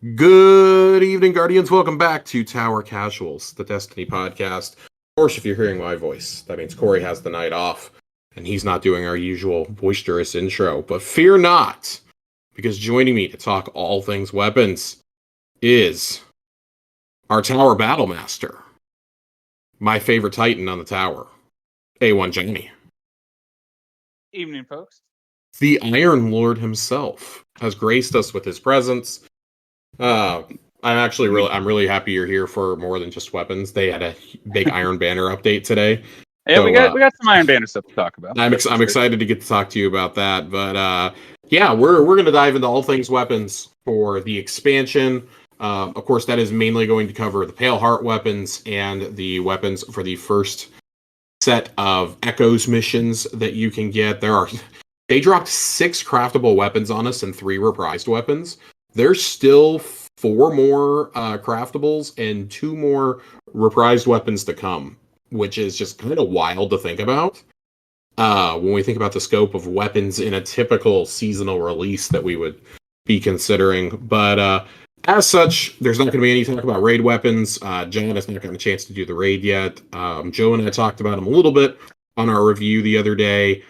Good evening, Guardians. Welcome back to Tower Casuals, the Destiny podcast. Of course, if you're hearing my voice, that means Corey has the night off, and he's not doing our usual boisterous intro. But fear not, because joining me to talk all things weapons is our Tower Battlemaster, my favorite Titan on the tower, A1Johnnny. Evening, folks. The Iron Lord himself has graced us with his presence. I'm really happy you're here for more than just weapons. They had a big Iron Banner update today. Yeah, So, we got some Iron Banner stuff to talk about. I'm excited to get to talk to you about that. But yeah, we're gonna dive into all things weapons for the expansion. Of course, that is mainly going to cover the Pale Heart weapons and the weapons for the first set of Echoes missions that you can get. They dropped 6 craftable weapons on us and 3 reprised weapons. There's still 4 more craftables and 2 more reprised weapons to come, which is just kind of wild to think about. When we think about the scope of weapons in a typical seasonal release that we would be considering. But as such, there's not going to be any talk about raid weapons. John has not gotten a chance to do the raid yet. Joe and I talked about him a little bit on our review the other day.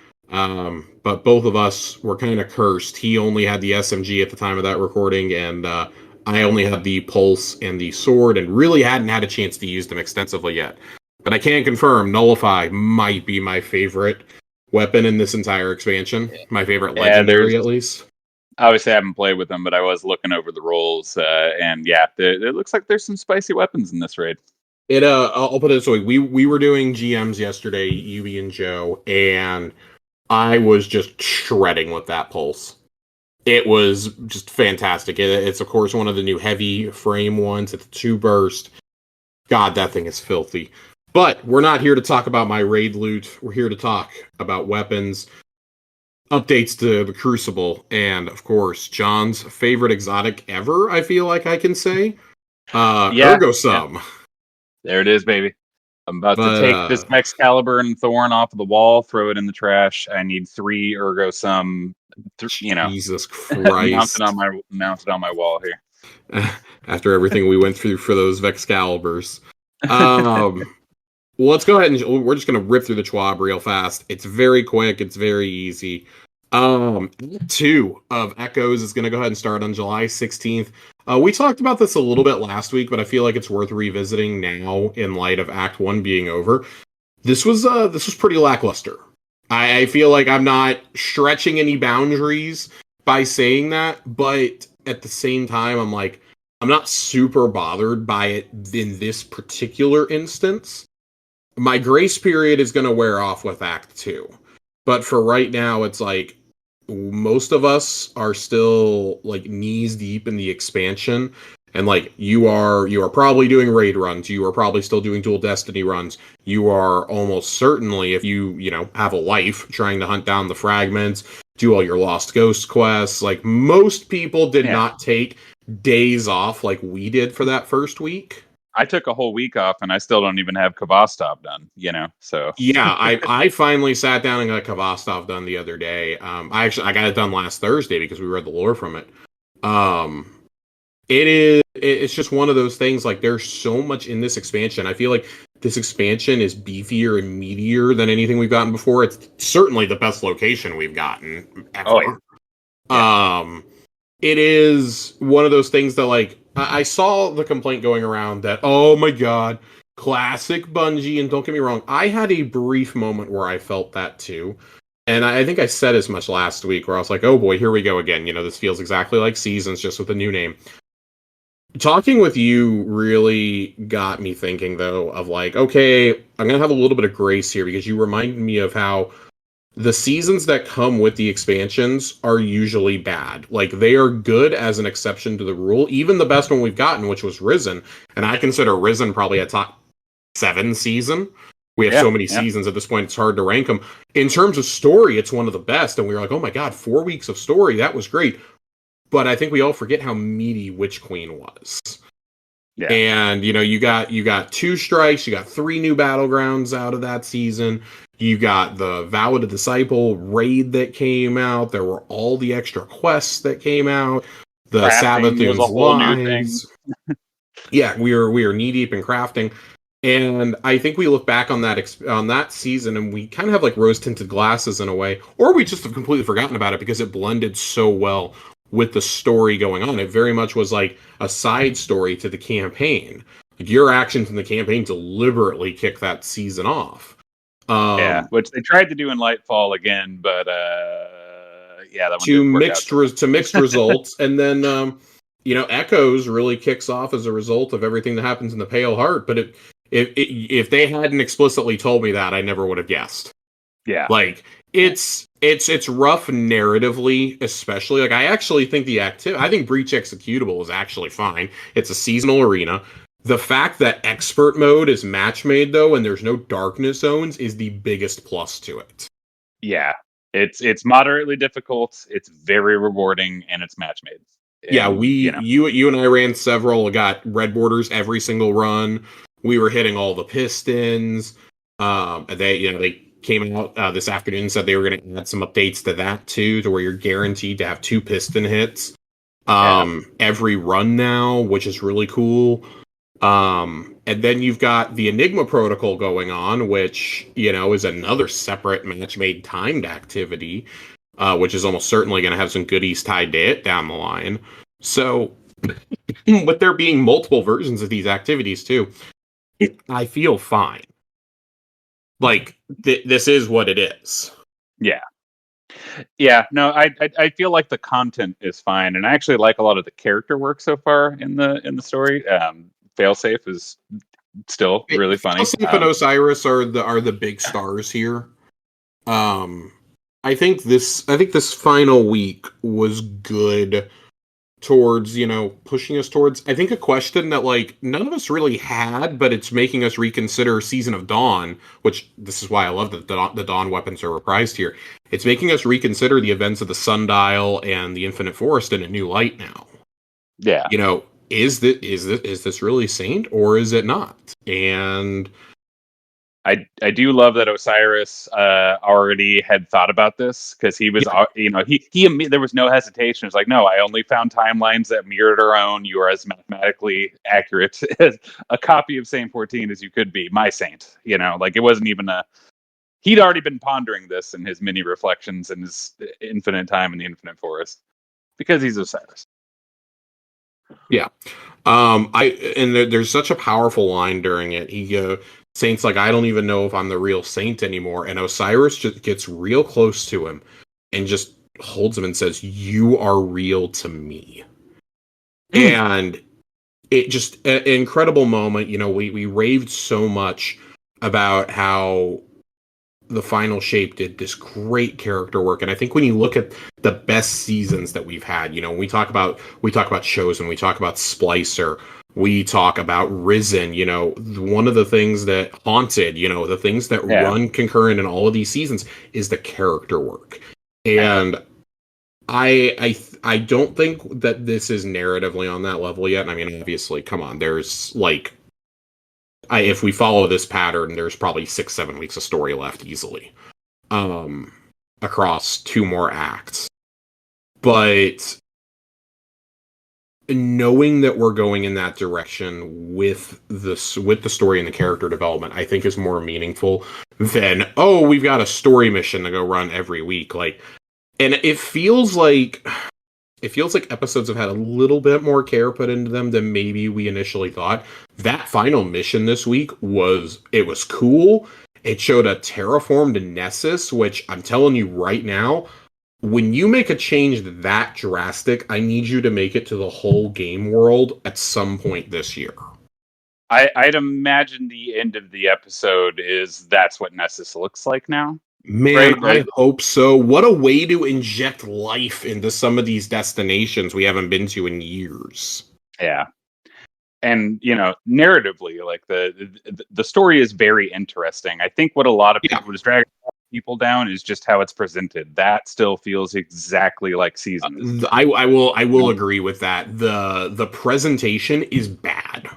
But both of us were kind of cursed. He only had the SMG at the time of that recording, and I only had the pulse and the sword, and really hadn't had a chance to use them extensively yet. But I can confirm, Nullify might be my favorite weapon in this entire expansion. My favorite legendary, at least. Obviously, I haven't played with them, but I was looking over the rolls, and yeah, it looks like there's some spicy weapons in this raid. I'll put it this way: we were doing GMs yesterday, Yubi and Joe, and I was just shredding with that pulse. It was just fantastic. It's, of course, one of the new heavy frame ones. It's a 2 burst. God, that thing is filthy. But we're not here to talk about my raid loot. We're here to talk about weapons, updates to the Crucible, and, of course, John's favorite exotic ever, I feel like I can say. Ergo Sum. Yeah. There it is, baby. I'm about to take this Excalibur and Thorn off of the wall, throw it in the trash. I need 3 Ergo Sum, Jesus Christ. mounted on my wall here. After everything we went through for those Excaliburs. Well, let's go ahead and we're just going to rip through the Schwab real fast. It's very quick. It's very easy. 2 of Echoes is going to go ahead and start on July 16th. We talked about this a little bit last week, but I feel like it's worth revisiting now in light of Act 1 being over. This was pretty lackluster. I feel like I'm not stretching any boundaries by saying that, but at the same time, I'm not super bothered by it in this particular instance. My grace period is going to wear off with Act 2. But for right now, it's like most of us are still like knees deep in the expansion. And like you are probably doing raid runs. You are probably still doing dual destiny runs. You are almost certainly, if you have a life, trying to hunt down the fragments, do all your lost ghost quests. Like most people did not take days off like we did for that first week. I took a whole week off, and I still don't even have Kvostov done, so. Yeah, I finally sat down and got Kvostov done the other day. I got it done last Thursday because we read the lore from it. It's just one of those things, like, there's so much in this expansion. I feel like this expansion is beefier and meatier than anything we've gotten before. It's certainly the best location we've gotten ever. Oh, yeah. It is one of those things that, like, I saw the complaint going around that, oh my god, classic Bungie, and don't get me wrong, I had a brief moment where I felt that too. And I think I said as much last week, where I was like, oh boy, here we go again. This feels exactly like Seasons, just with a new name. Talking with you really got me thinking, though, of like, okay, I'm going to have a little bit of grace here, because you reminded me of how the seasons that come with the expansions are usually bad. Like, they are good as an exception to the rule. Even the best one we've gotten, which was Risen, and I consider Risen probably a top 7 season. We have so many seasons at this point, it's hard to rank them. In terms of story, it's one of the best, and we were like, oh my god, 4 weeks of story, that was great. But I think we all forget how meaty Witch Queen was. Yeah. And, you got 2 strikes, you got 3 new battlegrounds out of that season. You got the Vow of the Disciple raid that came out. There were all the extra quests that came out. the Crafting was a Sabathoon's whole new thing. Lies. Yeah, we are knee deep in crafting. And I think we look back on that season, and we kind of have like rose tinted glasses in a way, or we just have completely forgotten about it because it blended so well with the story going on. It very much was like a side story to the campaign. Like your actions in the campaign deliberately kick that season off. Yeah, which they tried to do in Lightfall again, but yeah, that one To didn't work out. mixed results, and then Echoes really kicks off as a result of everything that happens in the Pale Heart. But if they hadn't explicitly told me that, I never would have guessed. Yeah, Like it's rough narratively, especially. Like I actually think I think Breach Executable is actually fine. It's a seasonal arena. The fact that expert mode is match made though, and there's no darkness zones, is the biggest plus to it. yeah, it's moderately difficult. It's very rewarding, and it's match made. Yeah, And you and I ran several. Got red borders every single run. We were hitting all the pistons. They came out this afternoon and said they were going to add some updates to that too, to where you're guaranteed to have 2 piston hits every run now, which is really cool. And then you've got the Enigma protocol going on, which is another separate match made timed activity. Which is almost certainly going to have some goodies tied to it down the line. So, with there being multiple versions of these activities too, I feel fine. Like this is what it is. Yeah. No, I feel like the content is fine, and I actually like a lot of the character work so far in the story. Failsafe is still really funny. Failsafe and Osiris are the big stars here. I think this final week was good towards, pushing us towards, I think, a question that like none of us really had, but it's making us reconsider Season of Dawn, which this is why I love that the Dawn weapons are reprised here. It's making us reconsider the events of the Sundial and the Infinite Forest in a new light now. Yeah. Is this really Saint or is it not? And I do love that Osiris already had thought about this, because he was, he there was no hesitation. It's like, no, I only found timelines that mirrored our own. You are as mathematically accurate as a copy of Saint 14 as you could be. My Saint, like it wasn't even he'd already been pondering this in his mini reflections and his infinite time in the Infinite Forest, because he's Osiris. Yeah. There's such a powerful line during it. Saint's like, I don't even know if I'm the real Saint anymore. And Osiris just gets real close to him and just holds him and says, you are real to me. And it just an incredible moment. We raved so much about how the final shape did this great character work. And I think when you look at the best seasons that we've had, we talk about Chosen, we talk about Splicer, we talk about Risen, one of the things that Haunted, the things that run concurrent in all of these seasons is the character work. And I don't think that this is narratively on that level yet. I mean, obviously, come on, there's like, if we follow this pattern, there's probably 6-7 weeks of story left easily, across 2 more acts. But knowing that we're going in that direction with the story and the character development, I think is more meaningful than, we've got a story mission to go run every week. Like, and it feels like episodes have had a little bit more care put into them than maybe we initially thought. That final mission this week was cool. It showed a terraformed Nessus, which I'm telling you right now, when you make a change that drastic, I need you to make it to the whole game world at some point this year. I'd imagine the end of the episode that's what Nessus looks like now. Man, right? I hope so. What a way to inject life into some of these destinations we haven't been to in years. Yeah. And, narratively, like the story is very interesting. I think what a lot of people was dragging people down is just how it's presented. That still feels exactly like Seasons. I will agree with that. The presentation is bad.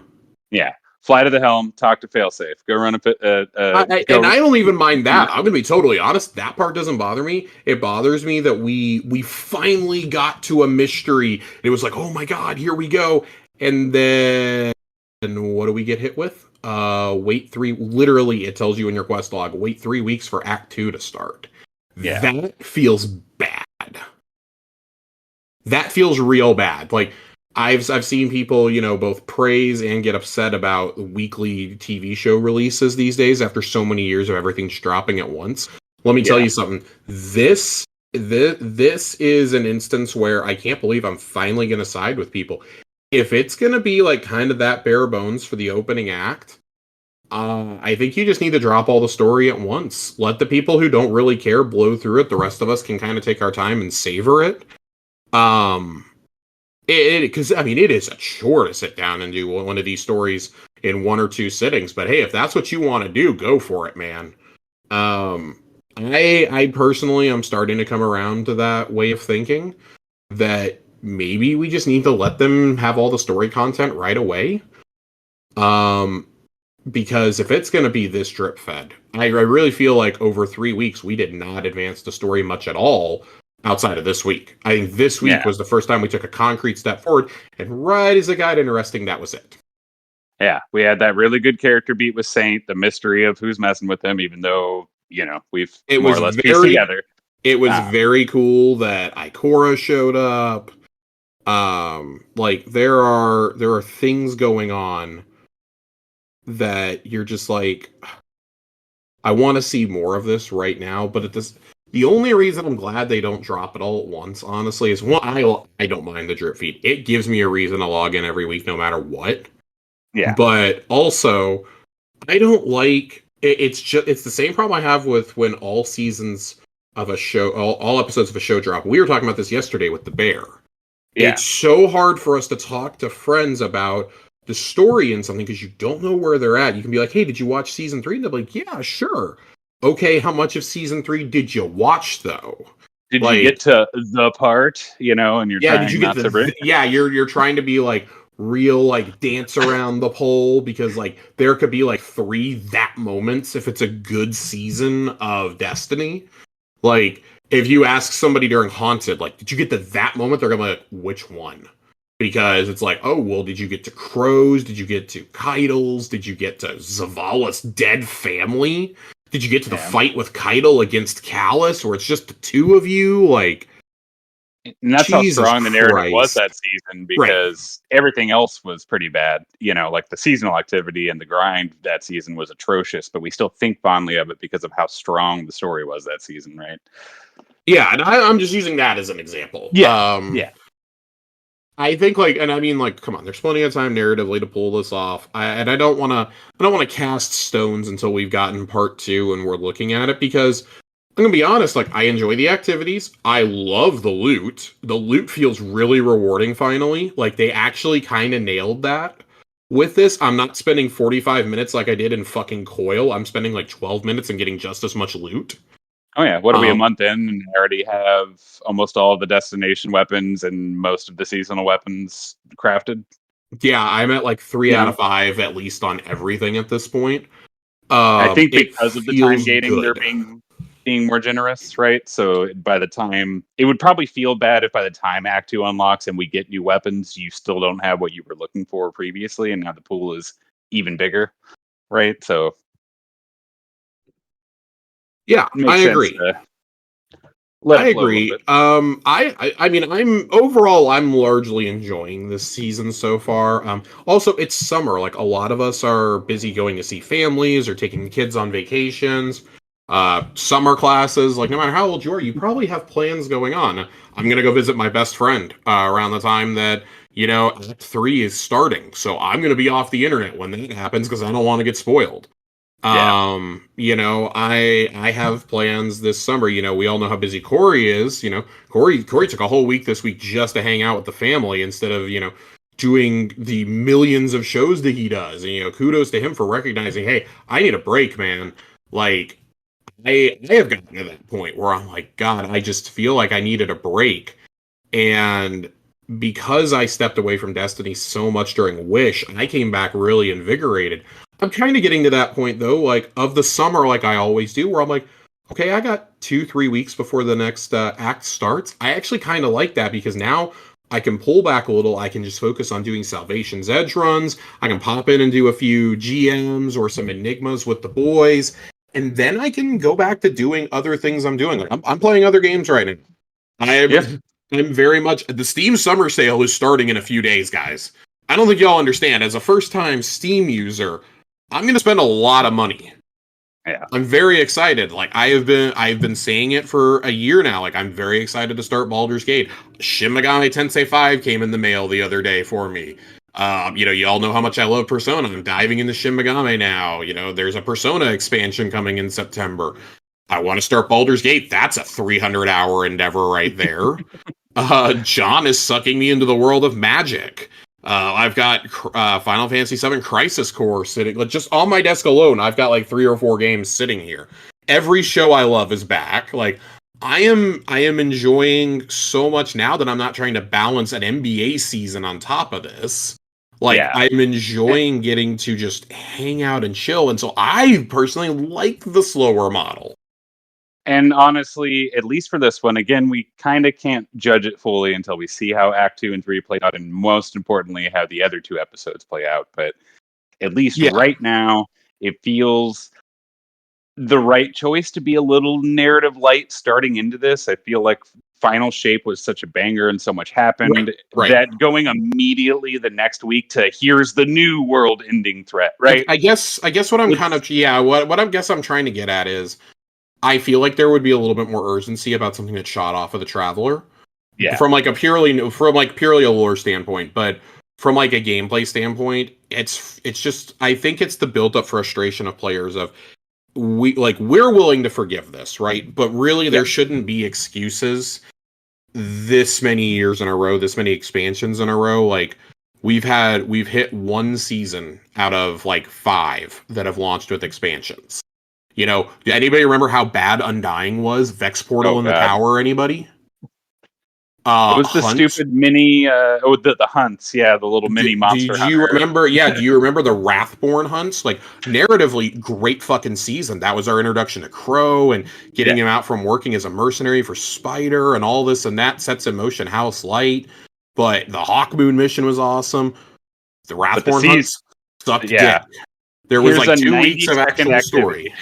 Yeah. fly to the helm, talk to failsafe, go run And I don't even mind that. Yeah. I'm gonna be totally honest. That part doesn't bother me. It bothers me that we finally got to a mystery. It was like, oh my god, here we go. And then what do we get hit with? Wait 3. Literally, it tells you in your quest log, wait 3 weeks for Act 2 to start. Yeah. That feels bad. That feels real bad. Like I've seen people, both praise and get upset about weekly TV show releases these days after so many years of everything's dropping at once. Let me tell you something. This is an instance where I can't believe I'm finally going to side with people. If it's going to be like kind of that bare bones for the opening act, I think you just need to drop all the story at once. Let the people who don't really care blow through it. The rest of us can kind of take our time and savor it. Because it is a chore to sit down and do one of these stories in 1 or 2 sittings. But hey, if that's what you want to do, go for it, man. I personally am starting to come around to that way of thinking that maybe we just need to let them have all the story content right away. Because if it's going to be this drip fed, I really feel like over 3 weeks we did not advance the story much at all. Outside of this week, I think this week was the first time we took a concrete step forward, and right as it got interesting, that was it. Yeah, we had that really good character beat with Saint, the mystery of who's messing with him, even though we've more or less pieced together. It was very cool that Ikora showed up. Like there are things going on that you're just like, I want to see more of this right now, but the only reason I'm glad they don't drop it all at once, honestly, is one, I don't mind the drip feed. It gives me a reason to log in every week, no matter what. Yeah. But also, I don't like it's the same problem I have with when all seasons of a show, all episodes of a show drop. We were talking about this yesterday with The Bear. Yeah. It's so hard for us to talk to friends about the story in something because you don't know where they're at. You can be like, hey, did you watch season 3? And they're like, yeah, sure. Okay, how much of season 3 did you watch though? Did you get to the part, and you're trying not to you're trying to be like real like dance around the pole because like there could be like 3 that moments if it's a good season of Destiny. Like if you ask somebody during Haunted, like, did you get to that moment? They're gonna be like, which one? Because it's like, oh, well, did you get to Crows? Did you get to Keitles? Did you get to Zavala's dead family? Did you get to the fight with Keitel against Callus, where it's just the 2 of you? Like, and that's Jesus how strong the narrative was that season, because everything else was pretty bad. Like the seasonal activity and the grind that season was atrocious, but we still think fondly of it because of how strong the story was that season, right? Yeah, and I'm just using that as an example. Yeah. I think come on, there's plenty of time narratively to pull this off. I don't want to cast stones until we've gotten part 2 and we're looking at it, because I'm gonna be honest, like I enjoy the activities. I love the loot. The loot feels really rewarding finally. Like they actually kind of nailed that. With this, I'm not spending 45 minutes like I did in fucking Coil. I'm spending like 12 minutes and getting just as much loot. Oh yeah, what are we, a month in, and I already have almost all of the destination weapons and most of the seasonal weapons crafted? Yeah, I'm at like 3 out of 5 at least on everything at this point. I think because of the time gating, they're being more generous, right? So by the time, it would probably feel bad if by the time Act 2 unlocks and we get new weapons, you still don't have what you were looking for previously, and now the pool is even bigger, right? So yeah, I agree. I agree. I'm largely enjoying this season so far. Also, it's summer. Like a lot of us are busy going to see families or taking kids on vacations. Summer classes. Like no matter how old you are, you probably have plans going on. I'm gonna go visit my best friend around the time that Act 3 is starting. So I'm gonna be off the internet when that happens because I don't want to get spoiled. I have plans this summer. We all know how busy Corey is. Corey took a whole week this week just to hang out with the family instead of, doing the millions of shows that he does. And, kudos to him for recognizing, hey, I need a break, man. Like, I have gotten to that point where I'm like, God, I just feel like I needed a break. And because I stepped away from Destiny so much during Wish, I came back really invigorated. I'm kind of getting to that point though, like of the summer, like I always do, where I'm like, okay, I got 2-3 weeks before the next act starts. I actually kind of like that because now I can pull back a little. I can just focus on doing Salvation's Edge runs. I can pop in and do a few GMs or some Enigmas with the boys. And then I can go back to doing other things I'm doing. Like I'm playing other games right now. I'm very much the Steam summer sale is starting in a few days, guys. I don't think y'all understand. As a first-time Steam user, I'm going to spend a lot of money. Yeah. I'm very excited. Like I've been saying it for a year now. Like I'm very excited to start Baldur's Gate. Shin Megami Tensei 5 came in the mail the other day for me. Y'all know how much I love Persona. I'm diving into Shin Megami now. There's a Persona expansion coming in September. I want to start Baldur's Gate. That's a 300-hour endeavor right there. John is sucking me into the world of Magic. I've got Final Fantasy VII Crisis Core sitting, like, just on my desk alone. I've got like 3 or 4 games sitting here. Every show I love is back. Like I am enjoying so much now that I'm not trying to balance an NBA season on top of this. Like I'm enjoying getting to just hang out and chill. And so I personally like the slower model. And honestly, at least for this one, again, we kind of can't judge it fully until we see how Act 2 and 3 play out, and most importantly, how the other 2 episodes play out. But at least right now, it feels the right choice to be a little narrative light starting into this. I feel like Final Shape was such a banger and so much happened that going immediately the next week to here's the new world-ending threat, right? I guess what I'm what I guess I'm trying to get at is I feel like there would be a little bit more urgency about something that shot off of the Traveler. Yeah. From purely a lore standpoint, but from like a gameplay standpoint, it's just I think it's the built up frustration of players of we're willing to forgive this, right? But really there shouldn't be excuses this many years in a row, this many expansions in a row. Like we've hit 1 season out of like 5 that have launched with expansions. Anybody remember how bad Undying was? Vex Portal in the Tower, anybody? It was the stupid mini, the hunts, the little mini monster hunter. Do you remember the Wrathborn hunts? Like, narratively, great fucking season. That was our introduction to Crow and getting him out from working as a mercenary for Spider and all this, and that sets in motion House Light. But the Hawkmoon mission was awesome. The Wrathborn hunts sucked dick. There was like 2 weeks of actual story.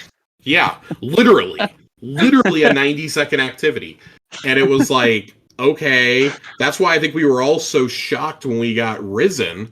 Yeah, literally a 90-second activity. And it was like, okay, that's why I think we were all so shocked when we got Risen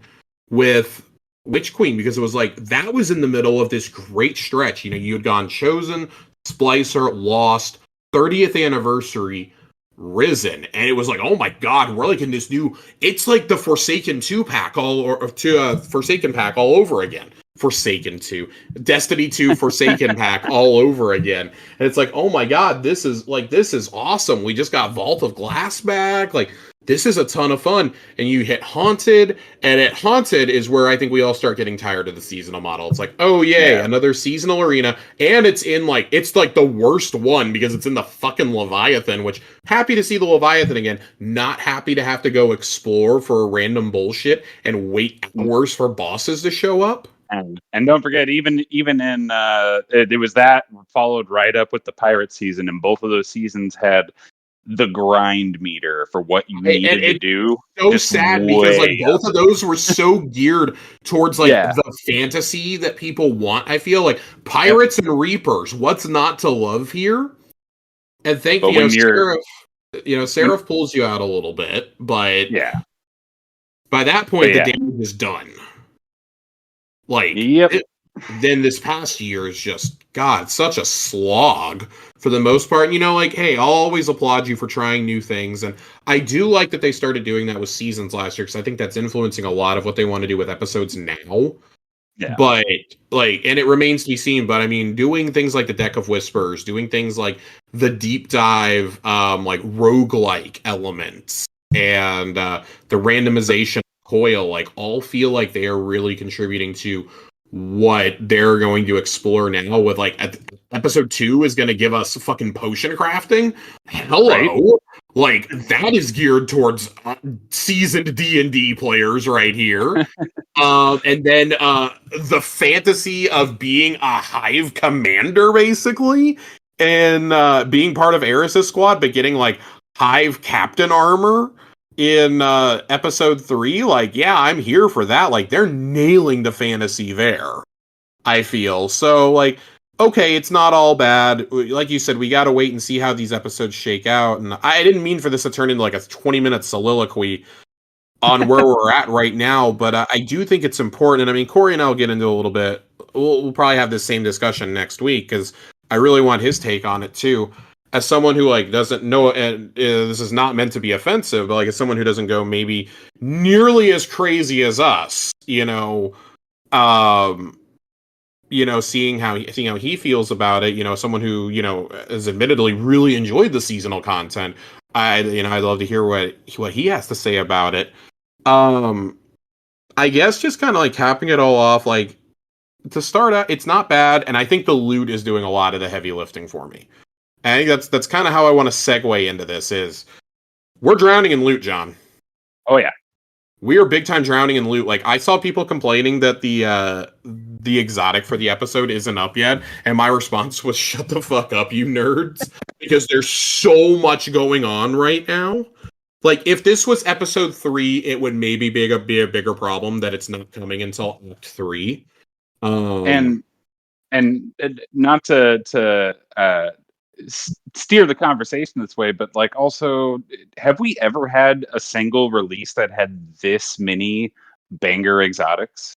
with Witch Queen, because it was like, that was in the middle of this great stretch. You had gone Chosen, Splicer, Lost, 30th Anniversary, Risen, and it was like, oh my god, we're like in this new, it's like the Forsaken 2 pack Forsaken pack all over again. Forsaken 2, Destiny 2 Forsaken pack all over again. And it's like, oh my god, this is awesome. We just got Vault of Glass back. Like, this is a ton of fun. And you hit Haunted, and at Haunted is where I think we all start getting tired of the seasonal model. It's like, oh yay, another seasonal arena, and it's like the worst one because it's in the fucking Leviathan, which, happy to see the Leviathan again, not happy to have to go explore for random bullshit and wait hours for bosses to show up. And don't forget, even in it was that followed right up with the Pirate season, and both of those seasons had the grind meter for what you needed to do. So sad because like both of those were so geared towards like the fantasy that people want. I feel like Pirates and Reapers. What's not to love here? And thank you, Seraph pulls you out a little bit, but by that point the damage is done. Like, then this past year is just, God, such a slog for the most part. Hey, I'll always applaud you for trying new things. And I do like that they started doing that with seasons last year, because I think that's influencing a lot of what they want to do with episodes now. Yeah. But, and it remains to be seen, but I mean, doing things like the Deck of Whispers, doing things like the deep dive, roguelike elements, and the randomization Coil, all feel like they are really contributing to what they're going to explore now with episode 2 is going to give us fucking potion crafting. Hello. Like, that is geared towards seasoned D&D players right here. And then the fantasy of being a hive commander, basically, and being part of Eris's squad, but getting like hive captain armor in episode 3. Like, yeah, I'm here for that. Like, they're nailing the fantasy there, I feel. So, like, okay, it's not all bad. Like you said, we got to wait and see how these episodes shake out. And I didn't mean for this to turn into like a 20-minute soliloquy on where we're at right now, but I do think it's important. And I mean, Corey and I'll get into a little bit. We'll probably have this same discussion next week because I really want his take on it too. As someone who like doesn't know, and this is not meant to be offensive, but like as someone who doesn't go maybe nearly as crazy as us, um, seeing how he feels about it, someone who has admittedly really enjoyed the seasonal content. I'd love to hear what he has to say about it. I guess just kind of like capping it all off, like to start out, it's not bad, and I think the loot is doing a lot of the heavy lifting for me. And I think that's kind of how I want to segue into this is we're drowning in loot, John. Oh yeah. We are big time drowning in loot. Like I saw people complaining that the exotic for the episode isn't up yet, and my response was shut the fuck up, you nerds, because there's so much going on right now. Like, if this was episode 3, it would maybe be a bigger problem that it's not coming until Act 3. And not to steer the conversation this way, but like also, have we ever had a single release that had this many banger exotics?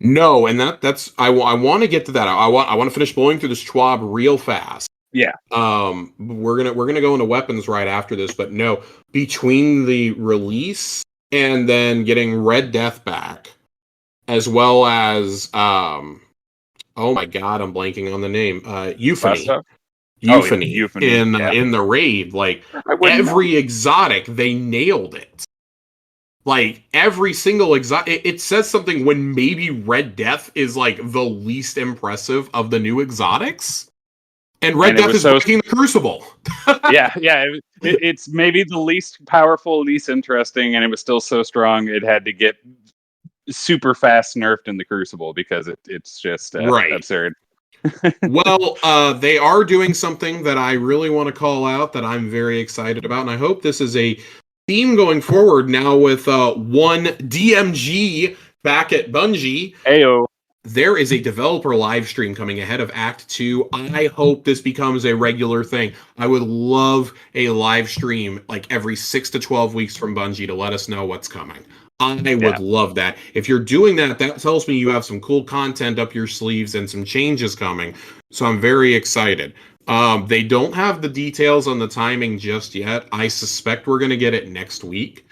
No, and that's I want to get to that. I want to finish blowing through this Schwab real fast. Yeah. We're gonna go into weapons right after this, but no, between the release and then getting Red Death back, as well as oh my god, I'm blanking on the name. Euphony. Euphony, Euphony in the raid, like every exotic, they nailed it. Like every single exotic, it says something when maybe Red Death is like the least impressive of the new exotics. And Red Death is breaking the Crucible. yeah. It's maybe the least powerful, least interesting, and it was still so strong it had to get super fast nerfed in the Crucible because it's just absurd. Well, they are doing something that I really want to call out that I'm very excited about, and I hope this is a theme going forward now with one DMG back at Bungie. Ayo. There is a developer live stream coming ahead of Act 2. I hope this becomes a regular thing. I would love a live stream like every 6 to 12 weeks from Bungie to let us know what's coming. I would love that. If you're doing that, that tells me you have some cool content up your sleeves and some changes coming. So I'm very excited. They don't have the details on the timing just yet. I suspect we're going to get it next week.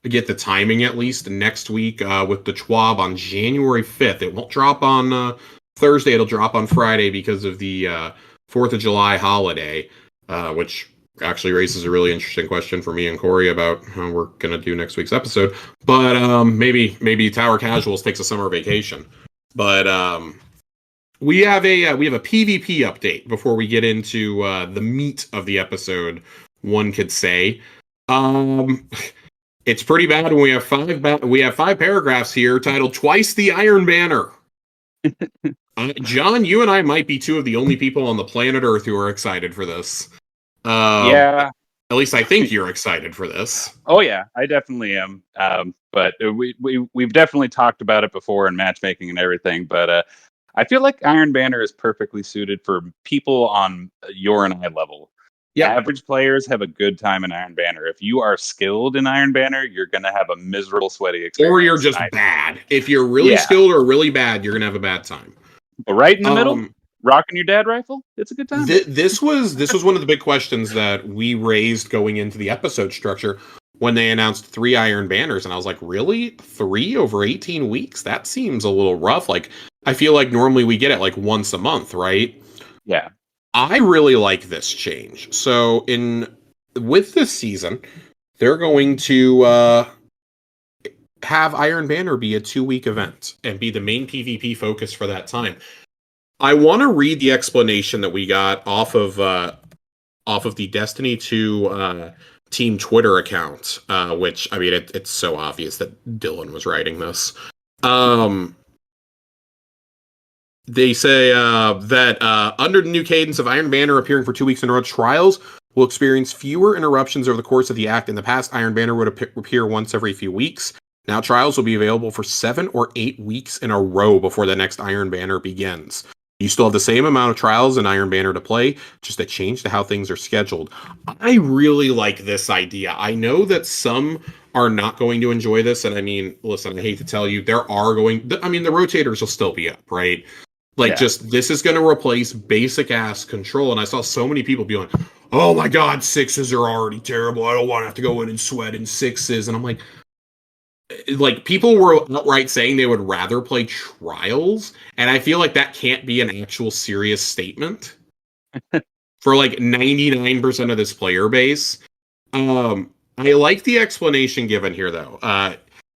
Get the timing at least next week with the Schwab on January 5th. It won't drop on Thursday. It'll drop on Friday because of the 4th of July holiday, which actually raises a really interesting question for me and Corey about how we're going to do next week's episode. But maybe Tower Casuals takes a summer vacation. But we have a PvP update before we get into the meat of the episode, one could say. It's pretty bad when we have five paragraphs here titled "Twice the Iron Banner." John, you and I might be two of the only people on the planet Earth who are excited for this. At least I think you're excited for this. Oh yeah, I definitely am. But we've definitely talked about it before in matchmaking and everything. But I feel like Iron Banner is perfectly suited for people on your and I level. Yeah. Average players have a good time in Iron Banner. If you are skilled in Iron Banner, you're going to have a miserable, sweaty experience. Or you're just bad. If you're really skilled or really bad, you're going to have a bad time. But right in the middle, rocking your dad rifle, it's a good time. This was one of the big questions that we raised going into the episode structure when they announced 3 Iron Banners. And I was like, really? 3 over 18 weeks? That seems a little rough. Like, I feel like normally we get it like once a month, right? Yeah. I really like this change. So with this season, they're going to have Iron Banner be a 2-week event and be the main PvP focus for that time. I want to read the explanation that we got off of the Destiny 2 team Twitter account, which, I mean, it's so obvious that Dylan was writing this. They say that under the new cadence of Iron Banner appearing for 2 weeks in a row, trials will experience fewer interruptions over the course of the act. In the past, Iron Banner would appear once every few weeks. Now, trials will be available for 7 or 8 weeks in a row before the next Iron Banner begins. You still have the same amount of trials in Iron Banner to play, just a change to how things are scheduled. I really like this idea. I know that some are not going to enjoy this, and I mean, listen, I hate to tell you, the rotators will still be up, right? Like, just, this is going to replace basic ass control. And I saw so many people be like, oh my God, sixes are already terrible. I don't want to have to go in and sweat in sixes. And I'm like, people were outright saying they would rather play trials. And I feel like that can't be an actual serious statement for like 99% of this player base. I like the explanation given here, though.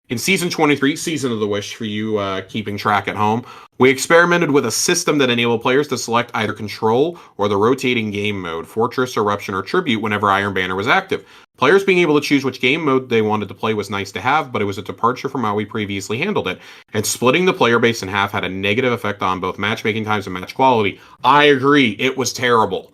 In Season 23, Season of the Wish, for you keeping track at home, we experimented with a system that enabled players to select either Control or the rotating game mode, Fortress, Eruption, or Tribute whenever Iron Banner was active. Players being able to choose which game mode they wanted to play was nice to have, but it was a departure from how we previously handled it. And splitting the player base in half had a negative effect on both matchmaking times and match quality. I agree, it was terrible.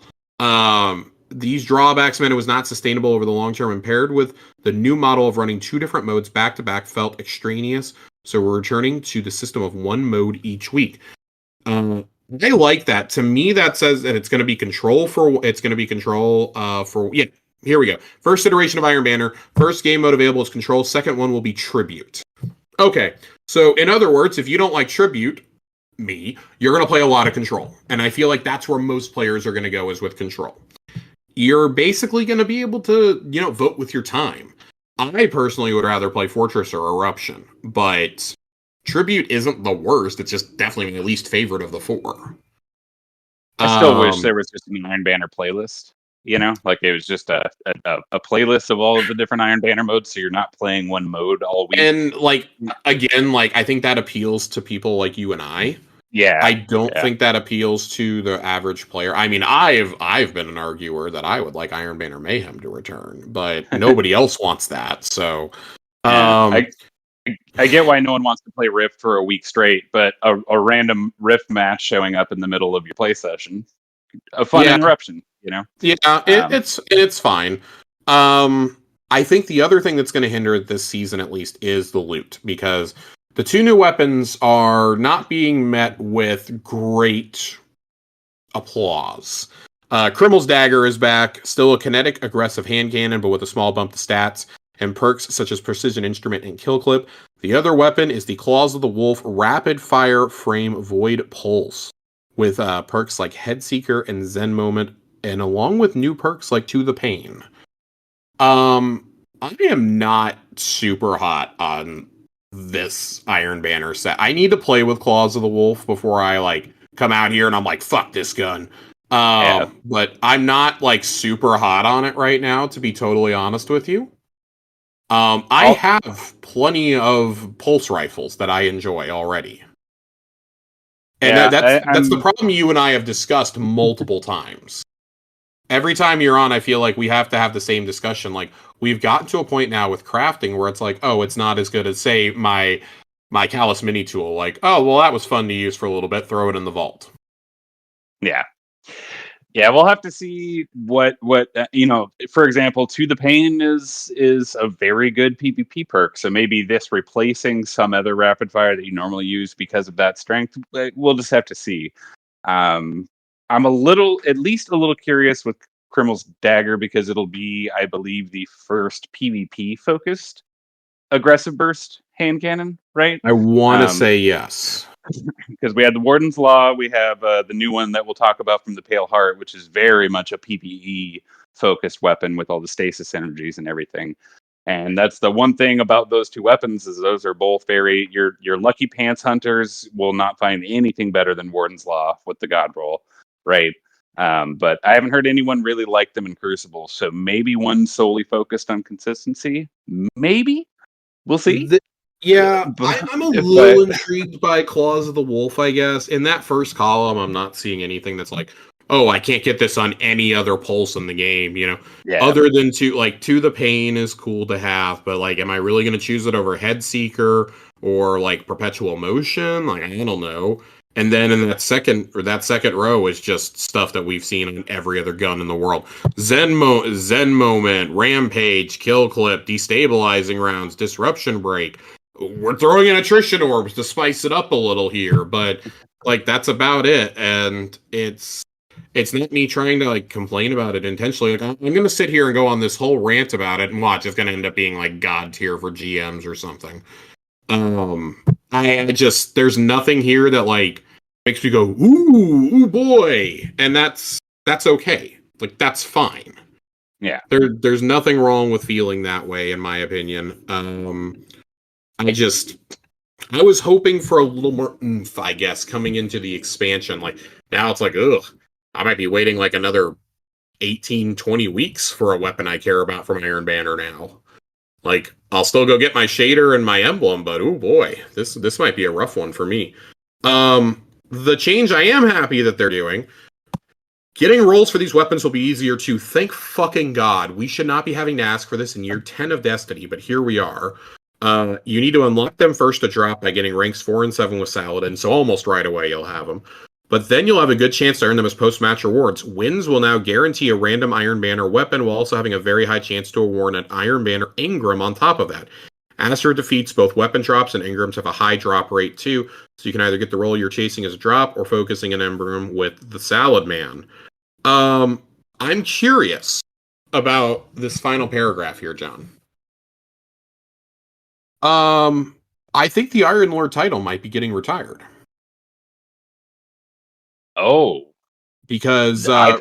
These drawbacks meant it was not sustainable over the long term, and paired with the new model of running 2 different modes back to back felt extraneous. So we're returning to the system of 1 mode each week. I like that. To me, that says that it's going to be control for. Here we go. First iteration of Iron Banner. First game mode available is control. Second one will be tribute. Okay. So in other words, if you don't like tribute, you're going to play a lot of control, and I feel like that's where most players are going to go, is with control. You're basically going to be able to, vote with your time. I personally would rather play Fortress or Eruption, but Tribute isn't the worst. It's just definitely my least favorite of the 4. I still wish there was just an Iron Banner playlist. Like it was just a playlist of all of the different Iron Banner modes, so you're not playing one mode all week. And again, I think that appeals to people like you and I. Yeah. I don't think that appeals to the average player. I mean, I've been an arguer that I would like Iron Banner Mayhem to return, but nobody else wants that. So, I get why no one wants to play Rift for a week straight, but a random Rift match showing up in the middle of your play session, a fun interruption, Yeah, it's fine. I think the other thing that's going to hinder it this season, at least, is the loot, because the 2 new weapons are not being met with great applause. Krimel's Dagger is back, still a kinetic, aggressive hand cannon, but with a small bump to stats and perks such as Precision Instrument and Kill Clip. The other weapon is the Claws of the Wolf Rapid Fire Frame Void Pulse, with perks like Head Seeker and Zen Moment, and along with new perks like To the Pain. I am not super hot on this Iron Banner set. I need to play with Claws of the Wolf before I come out here and I'm like, fuck this gun. But I'm not super hot on it right now, to be totally honest with you. I have plenty of pulse rifles that I enjoy already. And that's the problem you and I have discussed multiple times. Every time you're on, I feel like we have to have the same discussion. We've gotten to a point now with crafting where it's like, oh, it's not as good as, say, my Callus mini tool. Oh, well, that was fun to use for a little bit. Throw it in the vault. Yeah. Yeah, we'll have to see what for example, To the Pain is a very good PvP perk. So maybe this replacing some other rapid fire that you normally use because of that strength. We'll just have to see. I'm at least a little curious with Krimel's Dagger, because it'll be, I believe, the first PvP focused aggressive burst hand cannon, right? I want to say yes. Because we had the Warden's Law, we have the new one that we'll talk about from the Pale Heart, which is very much a PvE focused weapon with all the stasis energies and everything. And that's the one thing about those 2 weapons, is those are both very, your lucky pants hunters will not find anything better than Warden's Law with the God Roll, right? But I haven't heard anyone really like them in Crucible, so maybe one solely focused on consistency. Maybe. We'll see. I'm a little intrigued by Claws of the Wolf, I guess. In that first column, I'm not seeing anything that's like, oh, I can't get this on any other pulse in the game, Yeah. other than to the pain is cool to have, but like, am I really going to choose it over Head Seeker or like Perpetual Motion? Like, I don't know. And then in that second row is just stuff that we've seen on every other gun in the world. Zen Moment, Rampage, Kill Clip, Destabilizing Rounds, Disruption Break. We're throwing in attrition orbs to spice it up a little here, but like that's about it. And it's not me trying to like complain about it intentionally. Like, I'm gonna sit here and go on this whole rant about it and watch. It's gonna end up being like God tier for GMs or something. I just there's nothing here that like makes me go ooh boy, and that's okay. Like that's fine. Yeah. There's nothing wrong with feeling that way, in my opinion. I was hoping for a little more oomph, I guess, coming into the expansion. Like now it's like, ugh, I might be waiting like another 18, 20 weeks for a weapon I care about from Iron Banner now. Like, I'll still go get my shader and my emblem, but oh boy, this might be a rough one for me. The change I am happy that they're doing, getting rolls for these weapons will be easier too. Thank fucking God. We should not be having to ask for this in year 10 of Destiny, but here we are. You need to unlock them first to drop by getting ranks 4 and 7 with Saladin, so almost right away you'll have them. But then you'll have a good chance to earn them as post-match rewards. Wins will now guarantee a random Iron Banner weapon, while also having a very high chance to award an Iron Banner Engram on top of that. Aster defeats both weapon drops, and Engrams have a high drop rate too, so you can either get the role you're chasing as a drop, or focusing an Engram with the Salad Man. I'm curious about this final paragraph here, John. I think the Iron Lord title might be getting retired. Oh, because I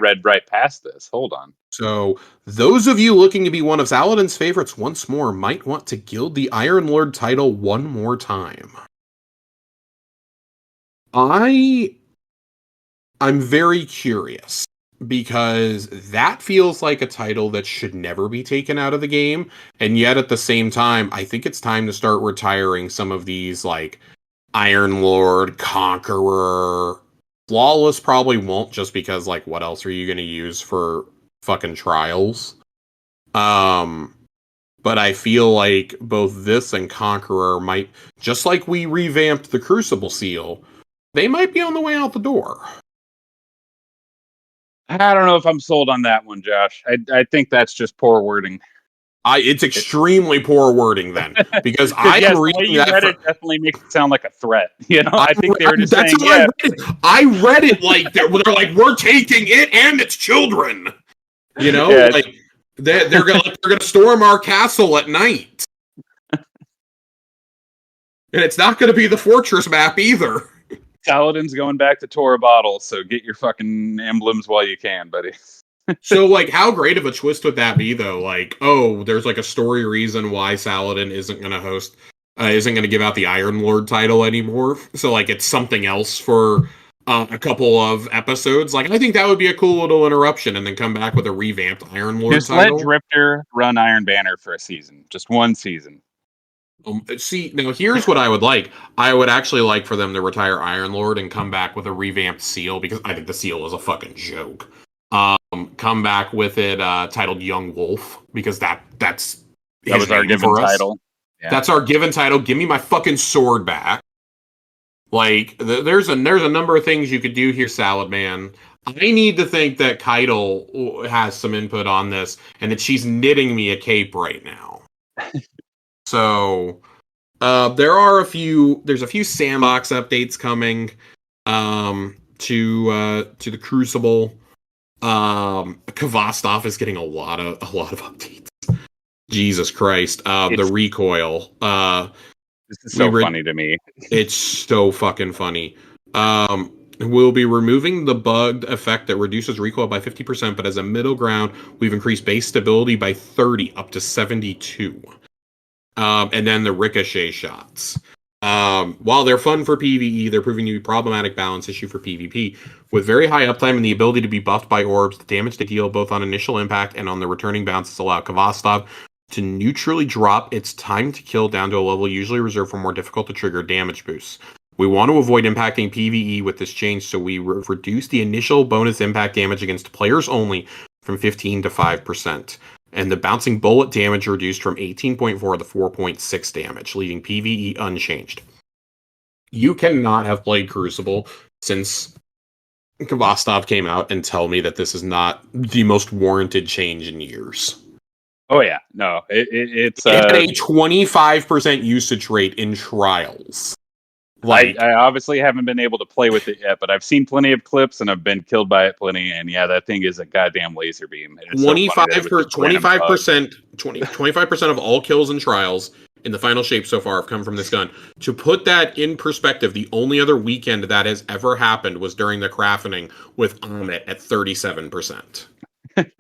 read right past this. Hold on. So those of you looking to be one of Saladin's favorites once more might want to gild the Iron Lord title one more time. I'm very curious, because that feels like a title that should never be taken out of the game, and yet at the same time, I think it's time to start retiring some of these like Iron Lord, Conqueror. Flawless probably won't, just because like what else are you going to use for fucking trials? But I feel like both this and Conqueror might, just like we revamped the Crucible seal, they might be on the way out the door. I don't know if I'm sold on that one, Josh. I think that's just poor wording. It's extremely poor wording then, because I'm reading that. It definitely makes it sound like a threat. I think they were just saying, yeah. I read it like they're like, we're taking it and its children. Yeah, like they're gonna storm our castle at night, and it's not gonna be the fortress map either. Saladin's going back to Tower Battle, so get your fucking emblems while you can, buddy. So, like, how great of a twist would that be, though? Like, oh, there's like a story reason why Saladin isn't going to give out the Iron Lord title anymore. So, like, it's something else for a couple of episodes. Like, I think that would be a cool little interruption, and then come back with a revamped Iron Lord title. Just let Drifter run Iron Banner for a season, just one season. See, now here's what I would like. I would actually like for them to retire Iron Lord and come back with a revamped seal, because I think the seal is a fucking joke. Come back with it titled Young Wolf, because that was our given title. Yeah. That's our given title. Give me my fucking sword back. Like, there's a number of things you could do here, Salad Man. I need to think that Keitel has some input on this, and that she's knitting me a cape right now. So there's a few sandbox updates coming to the Crucible. Kvostov is getting a lot of updates. Jesus Christ. The recoil. This is so funny to me. It's so fucking funny. We'll be removing the bugged effect that reduces recoil by 50%, but as a middle ground, we've increased base stability by 30 up to 72. And then the ricochet shots. While they're fun for PvE, they're proving to be a problematic balance issue for PvP. With very high uptime and the ability to be buffed by orbs, the damage they deal both on initial impact and on the returning bounces allow Kvostov to neutrally drop its time to kill down to a level usually reserved for more difficult to trigger damage boosts. We want to avoid impacting PvE with this change, so we reduce the initial bonus impact damage against players only from 15 to 5%. And the bouncing bullet damage reduced from 18.4 to 4.6 damage, leaving PvE unchanged. You cannot have played Crucible since Kvostov came out and tell me that this is not the most warranted change in years. Oh yeah, no, it's It had a 25% usage rate in trials. I obviously haven't been able to play with it yet, but I've seen plenty of clips and I've been killed by it plenty. And yeah, that thing is a goddamn laser beam. 25% of all kills in trials in the final shape so far have come from this gun. To put that in perspective, the only other weekend that has ever happened was during the crafting with Amit at 37%. And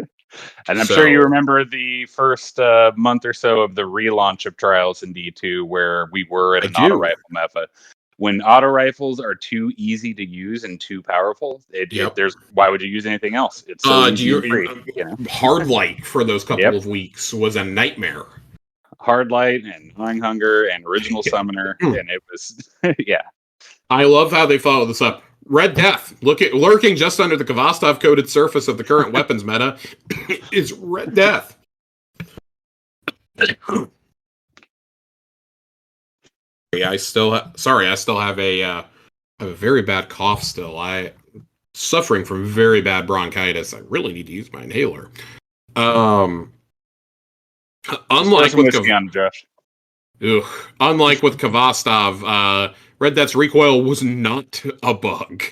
I'm sure you remember the first month or so of the relaunch of Trials in D2, where we were at an auto rifle meta. When auto rifles are too easy to use and too powerful, there's why would you use anything else? It's so easy and free. Hard light for those couple of weeks was a nightmare. Hard light and Gnawing Hunger and Original Summoner, and it was I love how they follow this up. Red Death, lurking just under the Kvostov coated surface of the current weapons meta is Red Death. I still have a very bad cough still. I'm suffering from very bad bronchitis. I really need to use my inhaler. Unlike with Kvostov, Red Death's recoil was not a bug.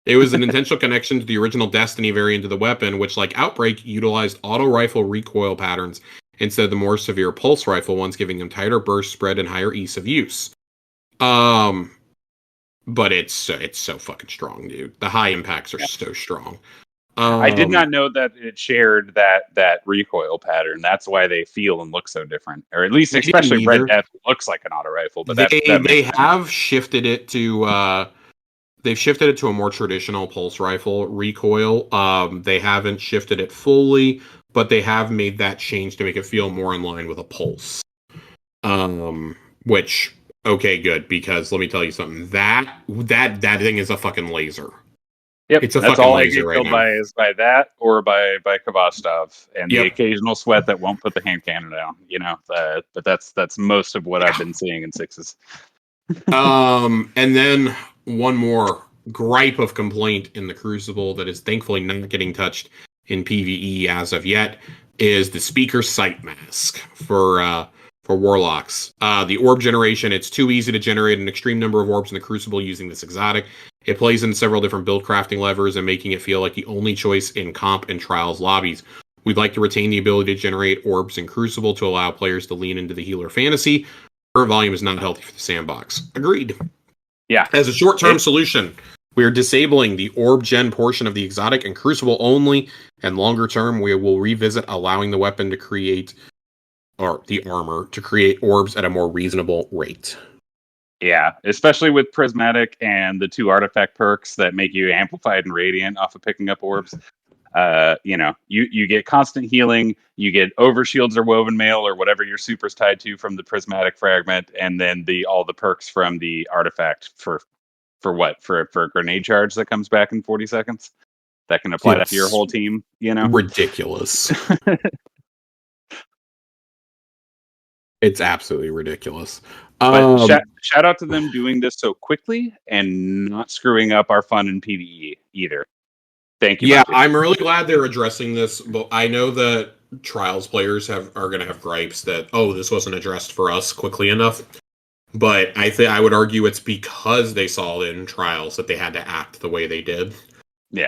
It was an intentional connection to the original Destiny variant of the weapon, which, like Outbreak, utilized auto rifle recoil patterns instead of the more severe pulse rifle ones, giving them tighter burst spread and higher ease of use. But it's so fucking strong, dude. The high impacts are so strong. I did not know that it shared that recoil pattern. That's why they feel and look so different, or at least especially Red Death looks like an auto rifle. But they have shifted it to they've shifted it to a more traditional pulse rifle recoil. They haven't shifted it fully, but they have made that change to make it feel more in line with a pulse. Which okay, good, because let me tell you something. That thing is a fucking laser. Yep, it's a that's fucking all I laser get right killed now. by is by that or by Kvostov and the occasional sweat that won't put the hand cannon down. But that's most of what I've been seeing in sixes. And then one more gripe of complaint in the Crucible that is thankfully not getting touched in PvE as of yet is the speaker sight mask for Warlocks. The orb generation, it's too easy to generate an extreme number of orbs in the Crucible using this exotic. It plays in several different build crafting levers and making it feel like the only choice in comp and trials lobbies. We'd like to retain the ability to generate orbs in Crucible to allow players to lean into the healer fantasy. Current volume is not healthy for the sandbox. Agreed. Yeah. As a short-term solution, we are disabling the orb gen portion of the exotic and Crucible only, and longer term, we will revisit allowing the weapon to create, or the armor, to create orbs at a more reasonable rate. Yeah, especially with Prismatic and the 2 artifact perks that make you amplified and radiant off of picking up orbs. You get constant healing, you get overshields or woven mail or whatever your super's tied to from the Prismatic fragment, and then all the perks from the artifact for a grenade charge that comes back in 40 seconds. That can apply to your whole team, Ridiculous. It's absolutely ridiculous. But shout out to them doing this so quickly and not screwing up our fun in PvE either. Thank you. Yeah, I'm really glad they're addressing this, but I know that Trials players are going to have gripes that, this wasn't addressed for us quickly enough. But I would argue it's because they saw it in Trials that they had to act the way they did. Yeah.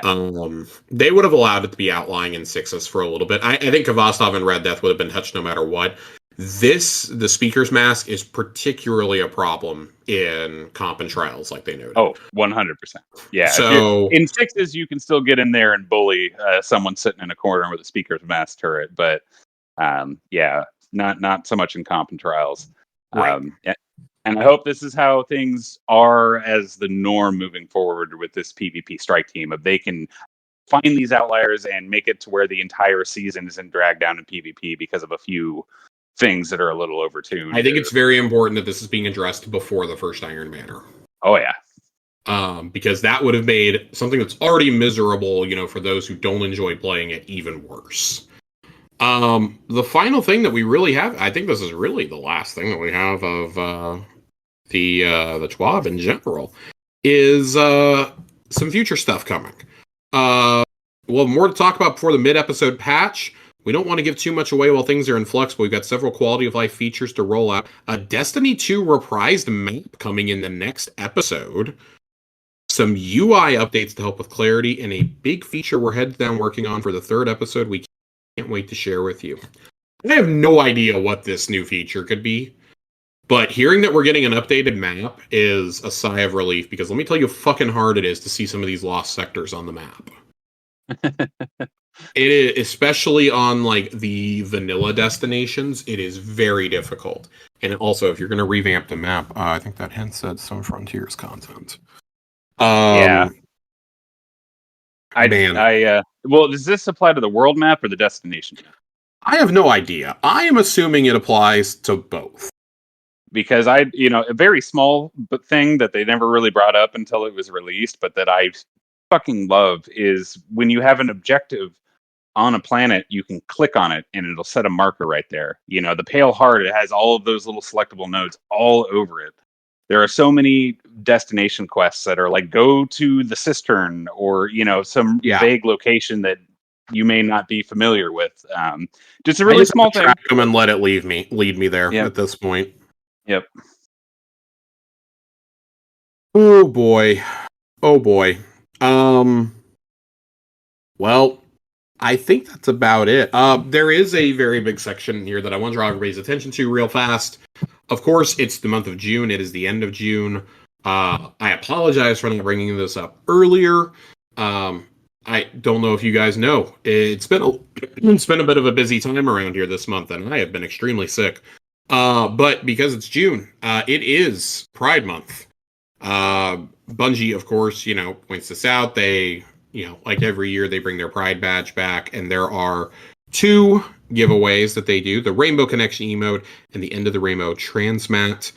They would have allowed it to be outlying in sixes for a little bit. I think Kvostov and Red Death would have been touched no matter what. The Speaker's Mask is particularly a problem in comp and trials, like they noted. Oh, 100%. Yeah. So in sixes, you can still get in there and bully someone sitting in a corner with a Speaker's Mask turret, but not so much in comp and trials. Right. And I hope this is how things are as the norm moving forward with this PvP strike team. If they can find these outliers and make it to where the entire season isn't dragged down in PvP because of a few things that are a little overtuned. I think it's very important that this is being addressed before the first Iron Banner. Oh yeah. Because that would have made something that's already miserable, for those who don't enjoy playing it, even worse. The final thing that we really have, I think this is really the last thing that we have of the TWAB in general, is some future stuff coming. Well, more to talk about before the mid-episode patch. We don't want to give too much away while things are in flux, but we've got several quality of life features to roll out. A Destiny 2 reprised map coming in the next episode. Some UI updates to help with clarity, and a big feature we're heads down working on for the third episode we can't wait to share with you. I have no idea what this new feature could be, but hearing that we're getting an updated map is a sigh of relief, because let me tell you how fucking hard it is to see some of these lost sectors on the map. It is, especially on like the vanilla destinations, it is very difficult. And also, if you're going to revamp the map, I think that hint said some Frontiers content. Yeah. Man. Well, does this apply to the world map or the destination map? I have no idea. I am assuming it applies to both. Because a very small thing that they never really brought up until it was released, but that I fucking love, is when you have an objective on a planet, you can click on it and it'll set a marker right there. The Pale Heart, it has all of those little selectable nodes all over it. There are so many destination quests that are like, go to the cistern, or some vague location that you may not be familiar with. Just a really small thing. Track them and let it lead me there at this point. Yep. Oh boy. Well, I think that's about it. There is a very big section here that I want to draw everybody's attention to real fast. Of course, it's the month of June. It is the end of June. I apologize for not bringing this up earlier. I don't know if you guys know. It's been a bit of a busy time around here this month, and I have been extremely sick. But because it's June, it is Pride Month. Bungie, of course, points this out. They, like every year, they bring their Pride badge back, and there are 2 giveaways that they do: the Rainbow Connection emote and the End of the Rainbow Transmat,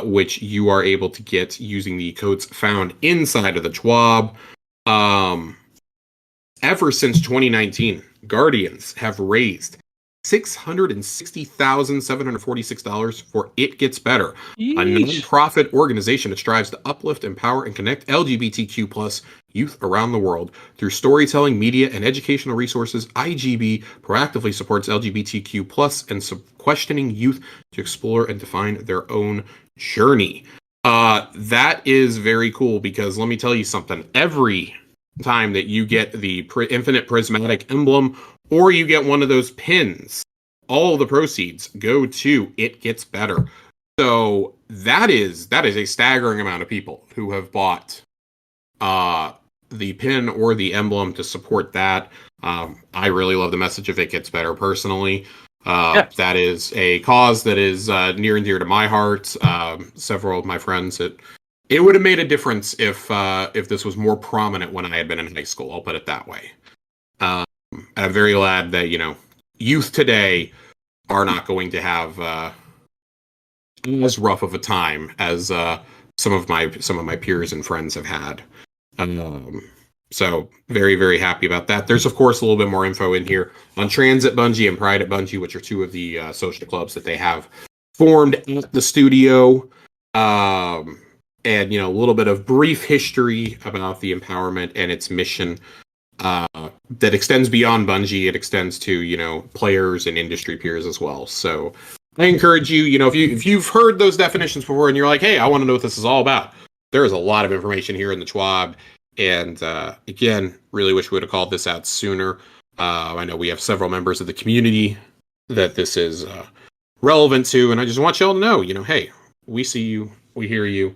which you are able to get using the codes found inside of the TWAB. Ever since 2019, Guardians have raised $660,746 for It Gets Better, a non-profit organization that strives to uplift, empower, and connect LGBTQ+ youth around the world. Through storytelling, media, and educational resources, IGB proactively supports LGBTQ+ and questioning youth to explore and define their own journey. That is very cool, because let me tell you something. Every time that you get the Infinite Prismatic Emblem, or you get one of those pins, all the proceeds go to It Gets Better. So that is a staggering amount of people who have bought the pin or the emblem to support that. I really love the message of It Gets Better personally. That is a cause that is near and dear to my heart. Several of my friends, it would have made a difference if this was more prominent when I had been in high school. I'll put it that way. I'm very glad that youth today are not going to have as rough of a time as some of my peers and friends have had. So very, very happy about that. There's of course a little bit more info in here on Trans at Bungie and Pride at Bungie, which are 2 of the social clubs that they have formed at the studio. And a little bit of brief history about the empowerment and its mission. That extends beyond Bungie. It extends to, players and industry peers as well. So I encourage you, if you've heard those definitions before and you're like, hey, I want to know what this is all about, there is a lot of information here in the TWAB. And again, really wish we would have called this out sooner. I know we have several members of the community that this is relevant to, and I just want y'all to know, hey, we see you, we hear you.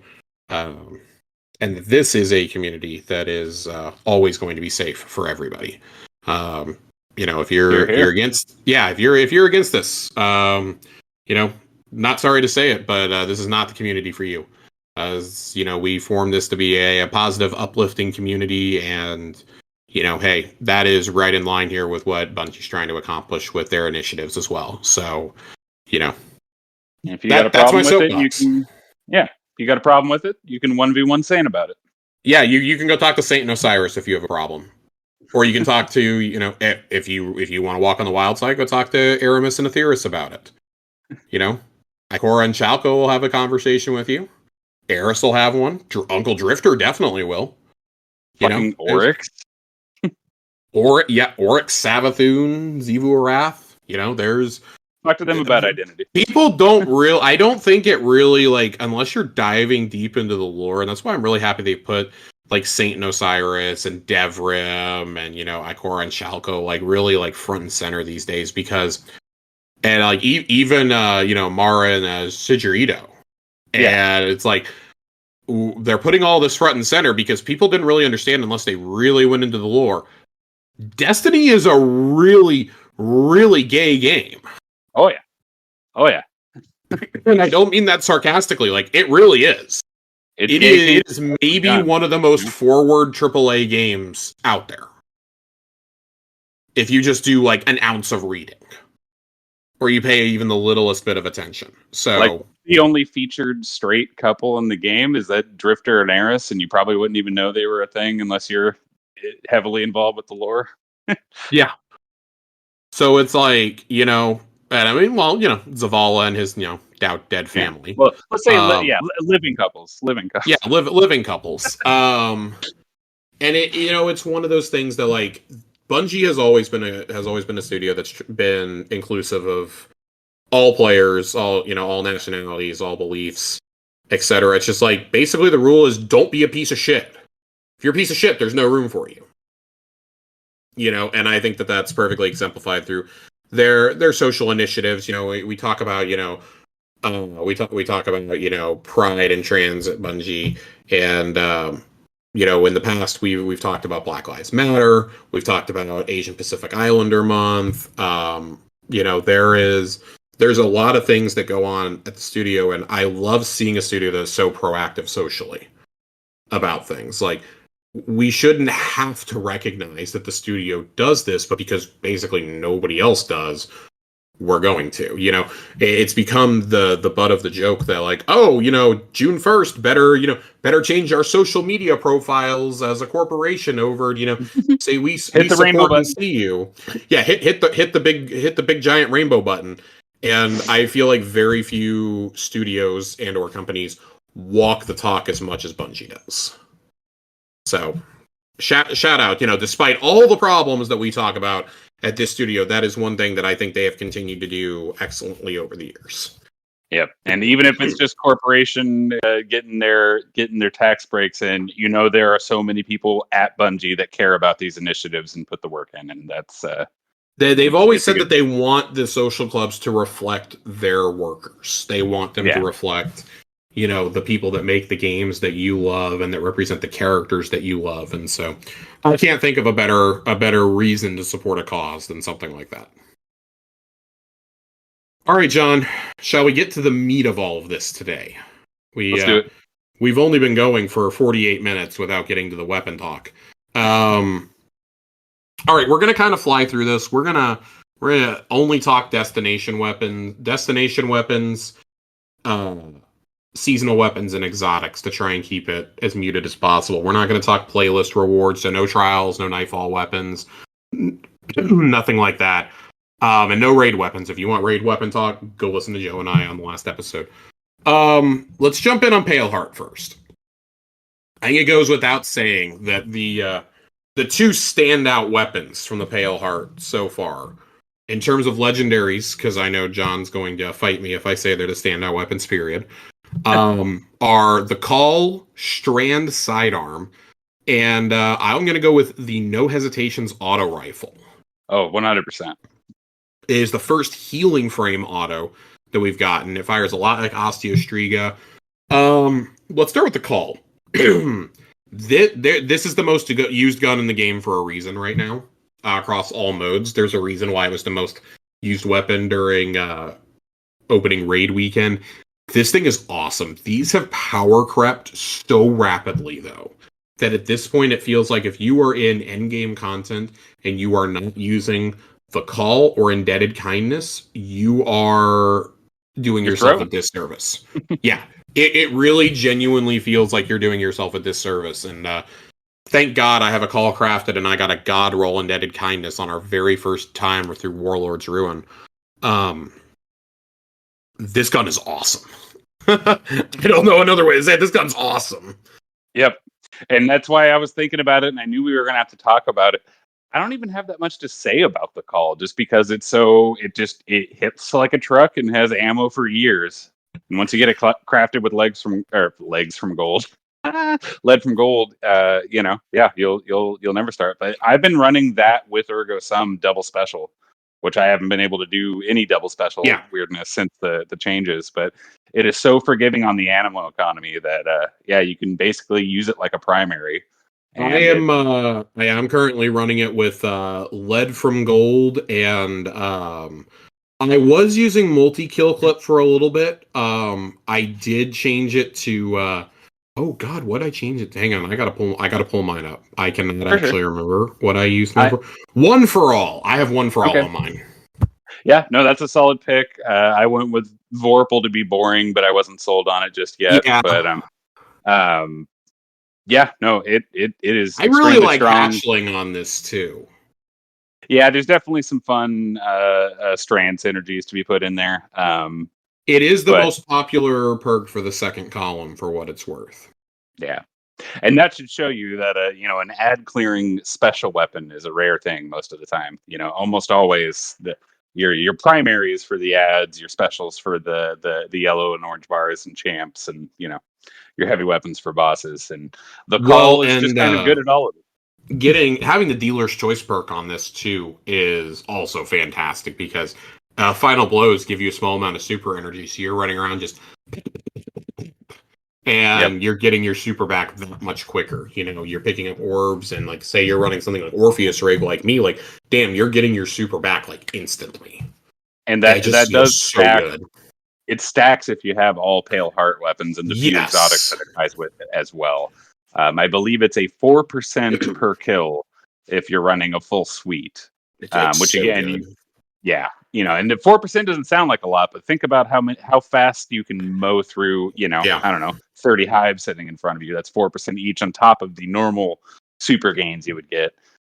And this is a community that is always going to be safe for everybody. If you're against, if you're against this, not sorry to say it, but this is not the community for you. As we formed this to be a positive, uplifting community, and hey, that is right in line here with what Bungie's trying to accomplish with their initiatives as well. So, if you got a problem with it, you can, you got a problem with it, you can 1v1 Sane about it. Yeah, you can go talk to Saint and Osiris if you have a problem. Or you can talk to, if you want to walk on the wild side, go talk to Aramis and Aetheris about it. Ikora and Chalco will have a conversation with you. Eris will have one. Uncle Drifter definitely will. Fucking Oryx. Oryx, Savathun, Xivu Arath. There's... Talk to them about identity. People I don't think it really, unless you're diving deep into the lore, and that's why I'm really happy they put, Saint and Osiris and Devrim and, Ikora and Chalco, really, front and center these days, because, and, even, Mara and Sigurito. Yeah. And it's they're putting all this front and center because people didn't really understand unless they really went into the lore. Destiny is a really, really gay game. Oh yeah. And I don't mean that sarcastically. It really is. It is maybe one of the most forward AAA games out there. If you just do an ounce of reading, or you pay even the littlest bit of attention. So the only featured straight couple in the game is that Drifter and Eris, and you probably wouldn't even know they were a thing unless you're heavily involved with the lore. Yeah. So it's and I mean, Zavala and his, dead family. Yeah. Well, let's say, living couples. Yeah, living couples. And it's one of those things that Bungie has always been a studio that's been inclusive of all players, all nationalities, all beliefs, etc. It's just basically the rule is don't be a piece of shit. If you're a piece of shit, there's no room for you. And I think that that's perfectly exemplified through their social initiatives. We talk about we talk about pride and trans at Bungie, and in the past we've talked about Black Lives Matter. We've talked about Asian Pacific Islander Month. There's a lot of things that go on at the studio, and I love seeing a studio that's so proactive socially about things. We shouldn't have to recognize that the studio does this, but because basically nobody else does, we're going to. It's become the butt of the joke that June 1st, better change our social media profiles as a corporation over, say we hit the rainbow button. See you. Yeah, hit the big giant rainbow button. And I feel like very few studios and or companies walk the talk as much as Bungie does. So, shout out, despite all the problems that we talk about at this studio, that is one thing that I think they have continued to do excellently over the years. Yep, and even if it's just corporation getting their tax breaks in, there are so many people at Bungie that care about these initiatives and put the work in, and that's they've always said that they want the social clubs to reflect their workers. They want them to reflect the people that make the games that you love and that represent the characters that you love. And so I can't think of a better reason to support a cause than something like that. All right, John, shall we get to the meat of all of this today? Let's do it. We've only been going for 48 minutes without getting to the weapon talk. All right, we're going to kind of fly through this. We're going to only talk destination weapons, seasonal weapons, and exotics to try and keep it as muted as possible. We're not going to talk playlist rewards, so no trials, no nightfall weapons, nothing like that. And no raid weapons. If you want raid weapon talk, go listen to Joe and I on the last episode. Let's jump in on Paleheart first. I think it goes without saying that the two standout weapons from the Paleheart so far, in terms of legendaries, because I know John's going to fight me if I say they're the standout weapons, period, are the Call Strand Sidearm, and I'm going to go with the No Hesitations Auto Rifle. Oh, 100%. It is the first healing frame auto that we've gotten. It fires a lot like Osteostriga. Let's start with the Call. This is the most used gun in the game for a reason right now. Across all modes, there's a reason why it was the most used weapon during opening raid weekend. This thing is awesome. These have power crept so rapidly, though, that at this point it feels like if you are in endgame content and you are not using the Call or Indebted Kindness, you are doing yourself a disservice. Yeah. It really genuinely feels like you're doing yourself a disservice. And thank God I have a call crafted and I got a God roll indebted kindness on our very first time through Warlord's Ruin. Um, this gun is awesome. I don't know another way to say it. This gun's awesome. Yep. And that's why I was thinking about it, and I knew we were going to have to talk about it. I don't even have that much to say about the call, just because it hits like a truck and has ammo for years. And once you get it crafted with legs from gold, lead from gold, you'll never start. But I've been running that with Ergo Sum double special, which I haven't been able to do any double special weirdness since the changes. But it is so forgiving on the animal economy that you can basically use it like a primary. I am currently running it with lead from gold, and I was using multi-kill clip for a little bit. I did change it to oh god, what I change it to? Hang on, I gotta pull mine up. I cannot actually remember what I used mine for. One for all. I have one for all on mine. Yeah, no, that's a solid pick. I went with Vorpal to be boring, but I wasn't sold on it just yet. Yeah. But it is. I really like strong. hatchling on this too. Yeah, there's definitely some fun strand synergies to be put in there. It is the most popular perk for the second column, for what it's worth. Yeah, and that should show you that an ad clearing special weapon is a rare thing most of the time. Almost always your primaries for the ads, your specials for the yellow and orange bars and champs, and your heavy weapons for bosses. And the call is just kind of good at all of it. Having the dealer's choice perk on this too is also fantastic, because final blows give you a small amount of super energy, so you're running around just and you're getting your super back that much quicker. You're picking up orbs, and like say you're running something like Orpheus rig like me, like damn, you're getting your super back like instantly. And that does stack. So good. It stacks if you have all Pale Heart weapons and the few exotics that it ties with it as well. I believe it's a 4% per kill if you're running a full suite. Which again, and the 4% doesn't sound like a lot, but think about how fast you can mow through, I don't know, 30 hives sitting in front of you. That's 4% each on top of the normal super gains you would get.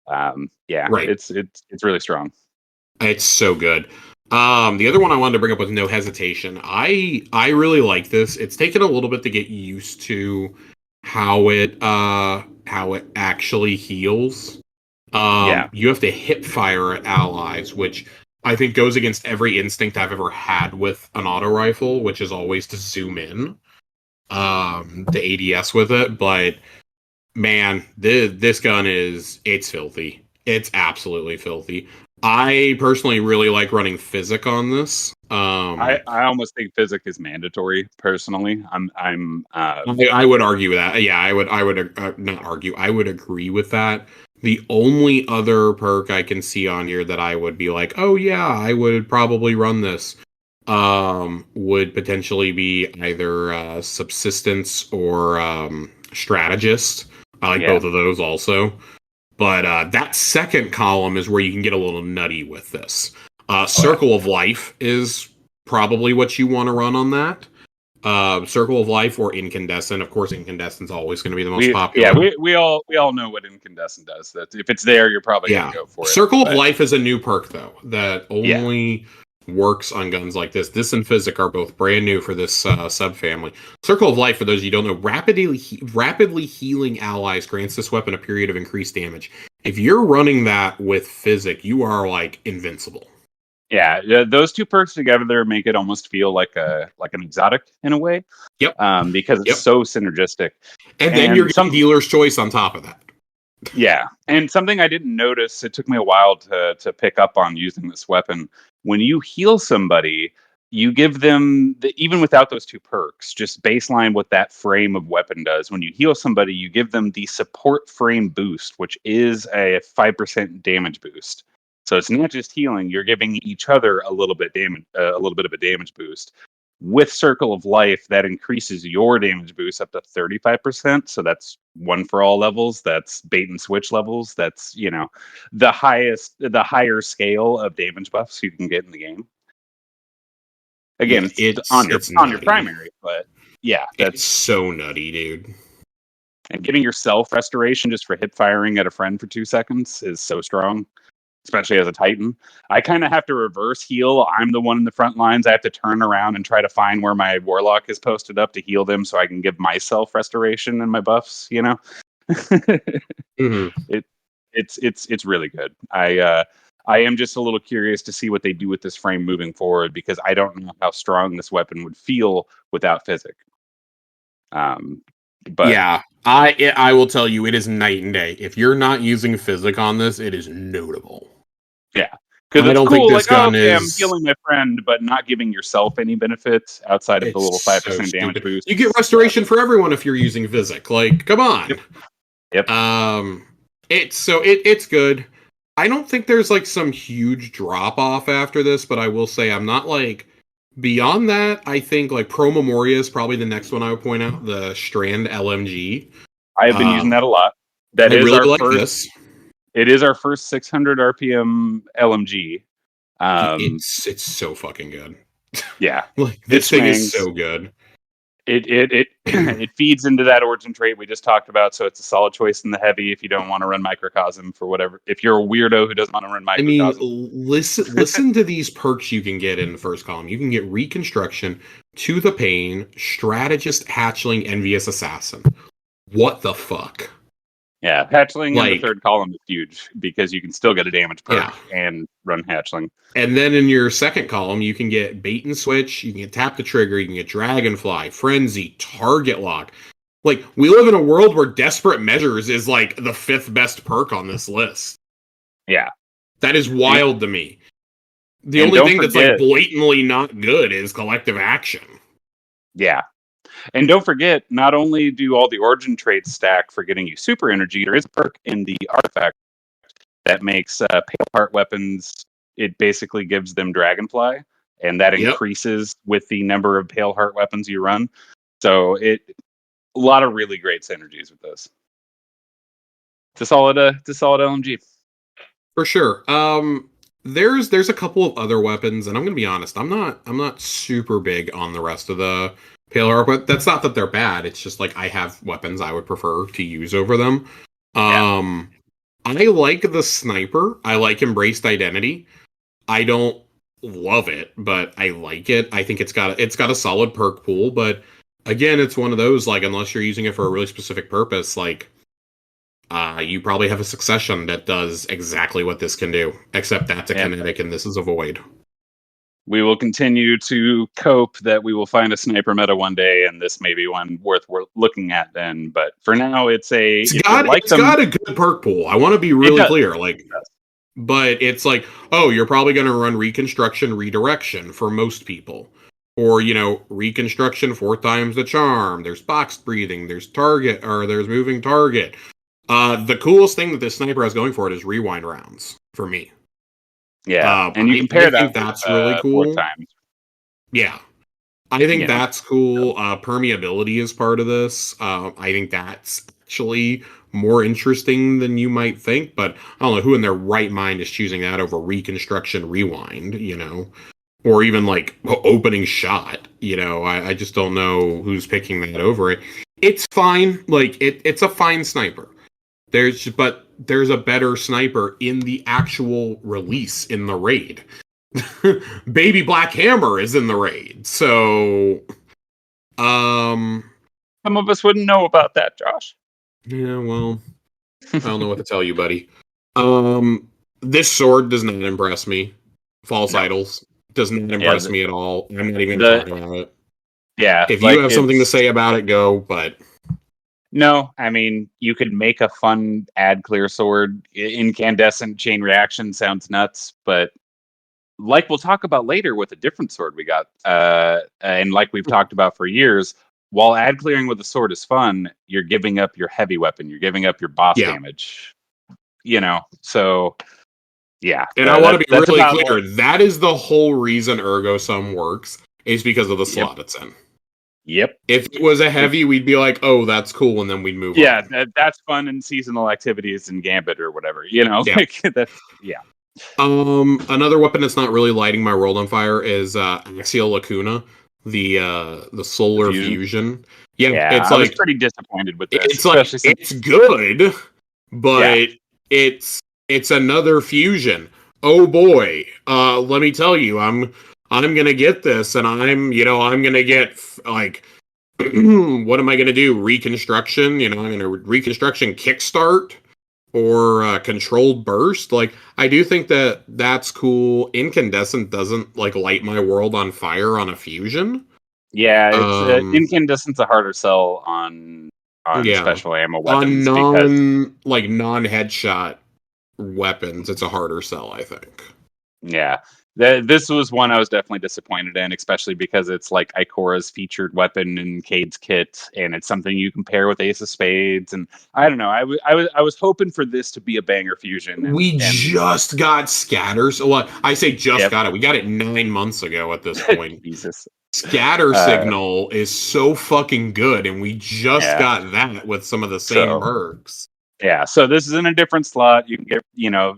Right. It's really strong. It's so good. The other one I wanted to bring up was No Hesitation. I really like this. It's taken a little bit to get used to how it actually heals. You have to hip fire at allies, which I think goes against every instinct I've ever had with an auto rifle, which is always to zoom in the ADS with it. But man, this gun it's filthy. It's absolutely filthy. I personally really like running Physic on this. I almost think Physic is mandatory. Personally, I would argue that. Yeah, I would not argue. I would agree with that. The only other perk I can see on here that I would be like, oh yeah, I would probably run this, would potentially be either Subsistence or Strategist. I like both of those also. But that second column is where you can get a little nutty with this. Circle of Life is probably what you want to run on that. Circle of Life or Incandescent. Of course, Incandescent's always going to be the most popular. Yeah, we all know what Incandescent does. That if it's there, you're probably going to go for it. Circle of Life is a new perk, though, that only works on guns like this. This and Physic are both brand new for this subfamily. Circle of Life, for those of you who don't know, rapidly healing allies grants this weapon a period of increased damage. If you're running that with Physic, you are like invincible. Yeah, those two perks together make it almost feel like an exotic in a way. Yep. Because it's so synergistic. And then you're getting dealer's choice on top of that. Yeah, and something I didn't notice, it took me a while to pick up on using this weapon. When you heal somebody, you give them, even without those two perks, just baseline what that frame of weapon does. When you heal somebody, you give them the support frame boost, which is a 5% damage boost. So it's not just healing; you're giving each other a little bit of a damage boost. With Circle of Life, that increases your damage boost up to 35%. So that's one for all levels. That's bait and switch levels. That's the higher scale of damage buffs you can get in the game. Again, it's on your primary, but yeah, It's so nutty, dude. and giving yourself restoration just for hip firing at a friend for 2 seconds is so strong, especially as a Titan. I kind of have to reverse heal. I'm the one in the front lines. I have to turn around and try to find where my Warlock is posted up to heal them so I can give myself restoration and my buffs, you know? Mm-hmm. It's really good. I am just a little curious to see what they do with this frame moving forward because I don't know how strong this weapon would feel without physic. But yeah, I will tell you, it is night and day. If you're not using physic on this, it is notable. yeah, because I it's don't cool. think Like, this gun okay, I'm is. healing my friend, but not giving yourself any benefits outside of the little It's 5% so damage stupid. boost. You get restoration for everyone if you're using physic. Like, come on. Yep. It's good. I don't think there's like some huge drop off after this, but I will say I'm not like beyond that. I think like Pro Memoria is probably the next one I would point out. The Strand LMG. I have been using that a lot. I really like this. It is our first 600 RPM LMG. It's so fucking good. Yeah, Like this thing is so good. It feeds into that origin trait we just talked about, so it's a solid choice in the heavy if you don't want to run Microcasm for whatever. If you're a weirdo who doesn't want to run Microcasm, I mean, listen to these perks you can get in the first column. You can get Reconstruction, To the Pain, Strategist, Hatchling, Envious Assassin. What the fuck? Yeah, Hatchling in the third column is huge because you can still get a damage perk and run Hatchling. And then in your second column, you can get Bait and Switch, you can get Tap the Trigger, you can get Dragonfly, Frenzy, Target Lock. Like, we live in a world where Desperate Measures is like the 5th best perk on this list. Yeah. That is wild to me. The only thing that's like blatantly not good is Collective Action. Yeah. And don't forget, not only do all the origin traits stack for getting you super energy, there is a perk in the artifact that makes Pale Heart weapons, it basically gives them Dragonfly, and that increases with the number of Pale Heart weapons you run. So a lot of really great synergies with this. It's a solid LMG. For sure. There's a couple of other weapons, and I'm gonna be honest, I'm not super big on the rest of the Pale Heart, but that's not that they're bad. It's just like I have weapons I would prefer to use over them. I like the Sniper. I like Embraced Identity. I don't love it, but I like it. I think it's got a solid perk pool, but again, it's one of those like unless you're using it for a really specific purpose, like you probably have a succession that does exactly what this can do, except that's a kinetic and this is a void. We will continue to cope that we will find a sniper meta one day, and this may be one worth looking at then. But for now, it's got a good perk pool. I want to be really clear, but it's like, oh, you're probably going to run Reconstruction, Redirection for most people, or Reconstruction 4 times the charm. There's Boxed Breathing. There's Target, or there's Moving Target. The coolest thing that this sniper has going for it is rewind rounds for me. Yeah, and you compare that. That's really cool. 4 times. Yeah, I think that's cool. Permeability is part of this. I think that's actually more interesting than you might think. But I don't know who in their right mind is choosing that over Reconstruction Rewind. Or even like Opening Shot. I just don't know who's picking that over it. It's fine. Like it's a fine sniper. There's a better sniper in the actual release in the raid. Baby Black Hammer is in the raid. So some of us wouldn't know about that, Josh. Yeah, well, I don't know what to tell you, buddy. This sword does not impress me. False Idols does not impress me at all. I'm not even talking about it. Yeah. If you have something to say about it, go, but no, I mean, you could make a fun ad clear sword. Incandescent chain reaction sounds nuts, but like we'll talk about later with a different sword we got, and like we've talked about for years, while ad clearing with a sword is fun, you're giving up your heavy weapon. You're giving up your boss damage. So yeah. And I want to be really clear. That is the whole reason Ergo Sum works, is because of the slot it's in. Yep. If it was a heavy, we'd be like, "Oh, that's cool," and then we'd move on. Yeah, that's fun in seasonal activities in Gambit or whatever. Another weapon that's not really lighting my world on fire is Axial Lacuna. the solar fusion. Yeah, Yeah, it's I was like pretty disappointed with this, it's like especially since it's good, yeah, but it's another fusion. Oh boy, let me tell you, I'm gonna get this, and I'm gonna get like what am I gonna do? Reconstruction? I'm gonna reconstruction kickstart or controlled burst. Like I do think that that's cool. Incandescent doesn't like light my world on fire on a fusion. yeah, it's Um, incandescent's a harder sell on yeah, special ammo on weapons because non headshot weapons, it's a harder sell, I think. yeah. This was one I was definitely disappointed in, especially because it's like Ikora's featured weapon in Cade's kit, and it's something you compare with Ace of Spades. And I don't know, I was hoping for this to be a banger fusion, We and just got scatters. Well, I say just yep, got it. We got it 9 months ago at this point. Jesus, Scatter uh, signal is so fucking good, and we just yeah. got that with some of the same So perks. yeah, so this is in a different slot. You can get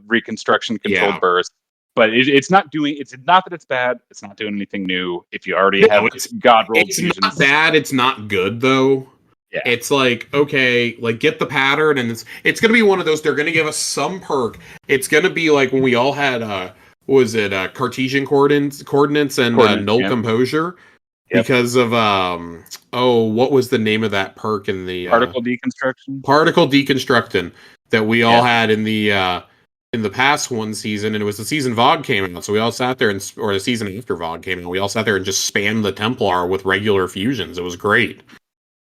reconstruction controlled Yeah. burst, but it's not doing. It's not that it's bad. It's not doing anything new. If you already No, have God rolled it's not fusions, bad. It's not good though. yeah, It's like, okay, like get the pattern, and it's gonna be one of those. They're gonna give us some perk. It's gonna be like when we all had what was it, Cartesian coordinates and coordinates. null Yep, composure yep. because of oh, what was the name of that perk in the Particle deconstruction. particle deconstructing that we all Yep. had in the past one season, and it was the season VOG came out, so we all sat there or the season after VOG came out, we all sat there and just spammed the Templar with regular fusions. It was great.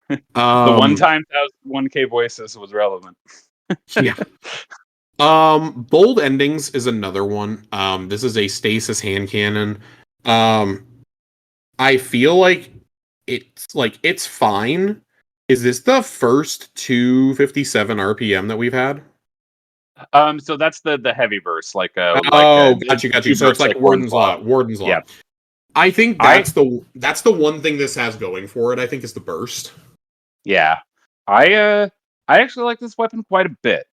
The one Um, time 1K voices was relevant. yeah. Bold endings is another one. This is a stasis hand cannon. Um, I feel it's fine. Is this the first 257 RPM that we've had? So that's the heavy verse, Oh, got you. two So it's bursts like like Warden's Warden's Law. Law. Warden's Yeah, Law. I think I that's the one thing this has going for it. I think is the burst. yeah, I actually like this weapon quite a bit.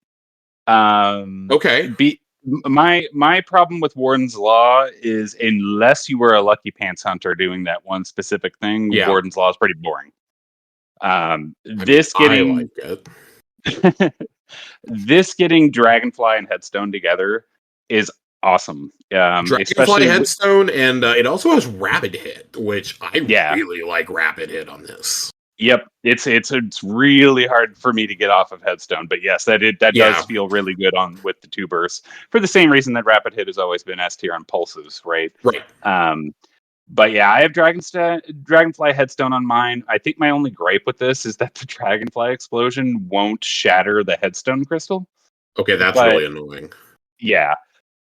Okay. My problem with Warden's Law is unless you were a lucky pants hunter doing that one specific thing, Yeah. Warden's Law is pretty boring. I mean, This I like getting it. this getting Dragonfly and Headstone together is awesome. Dragonfly Especially with, Headstone, and it also has Rapid Hit, which I yeah, really like Rapid Hit on this. yep. It's really hard for me to get off of Headstone, but yes, that does Yeah. feel really good on with the two bursts for the same reason that Rapid Hit has always been S tier on pulses, right? Right. But yeah, I have Dragonfly Headstone on mine. I think my only gripe with this is that the Dragonfly explosion won't shatter the Headstone crystal. Okay, that's But really annoying. yeah,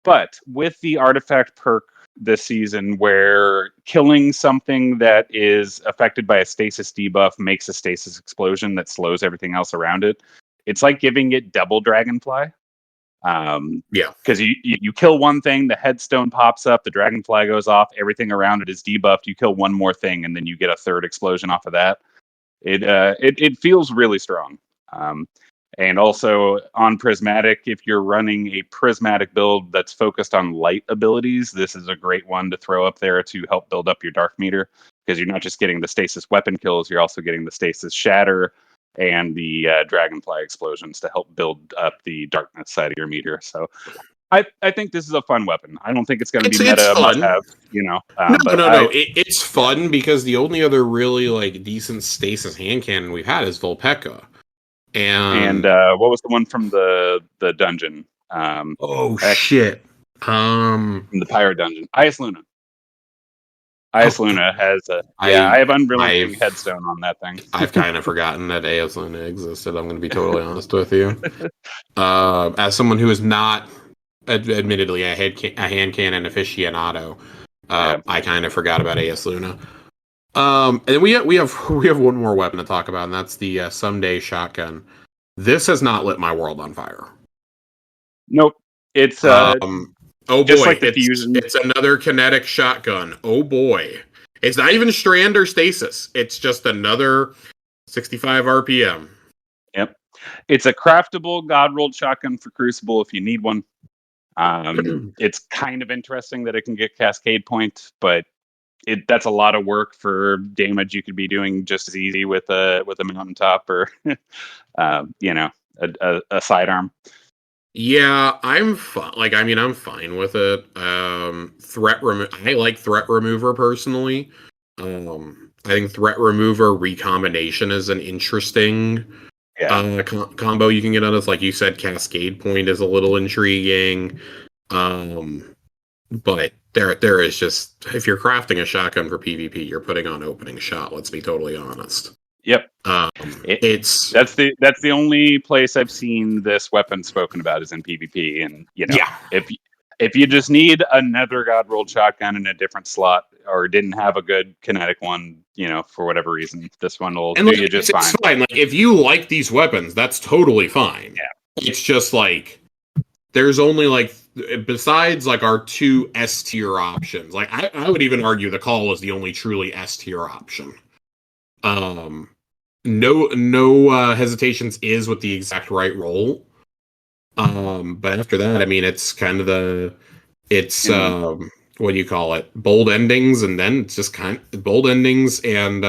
but with the artifact perk this season, where killing something that is affected by a stasis debuff makes a stasis explosion that slows everything else around it, it's like giving it double Dragonfly. Yeah. Because you kill one thing, the headstone pops up, the dragonfly goes off, everything around it is debuffed. You kill one more thing, and then you get a third explosion off of that. It feels really strong. And also on prismatic, if you're running a prismatic build that's focused on light abilities, this is a great one to throw up there to help build up your dark meter, because you're not just getting the stasis weapon kills, you're also getting the stasis shatter and the dragonfly explosions to help build up the darkness side of your meter. So I think this is a fun weapon. I don't think it's going to be It's meta must fun. have, No, but no. It's fun because the only other really like decent stasis hand cannon we've had is Volpecca. and And what was the one from the dungeon? oh Actually, shit. from the pirate dungeon, Ice Luna. Oh, Ice Luna has a I I have unrelenting I've headstone on that thing. I've kind of forgotten that AS Luna existed. I'm going to be totally honest with you. As someone who is not admittedly a hand cannon aficionado, Yeah. I kind of forgot about AS Luna. And we have one more weapon to talk about, and that's the Someday shotgun. This has not lit my world on fire. Nope. It's Oh just boy, like the fusion. it's another kinetic shotgun. Oh boy, it's not even strand or stasis. It's just another 65 RPM. Yep. It's a craftable god rolled shotgun for Crucible if you need one. It's kind of interesting that it can get Cascade Point, but that's a lot of work for damage you could be doing just as easy with a mountaintop or a sidearm. Yeah, I'm fine. Like, I mean, I'm fine with it. I like threat remover personally. I think threat remover recombination is an interesting combo you can get on this. Like you said, Cascade Point is a little intriguing. But there is just, if you're crafting a shotgun for PvP, you're putting on opening shot. Let's be totally honest. Yep. It's that's the only place I've seen this weapon spoken about is in PvP, and if you just need another God rolled shotgun in a different slot or didn't have a good kinetic one, for whatever reason, this one will do you just fine. It's fine. Like, if you like these weapons, that's totally fine. Yeah. It's just like there's only like, besides like our two S tier options. Like, I would even argue the call is the only truly S tier option. No hesitations is with the exact right roll. But after that, I mean, it's kind of what do you call it? Bold endings, and then it's just kind of bold endings and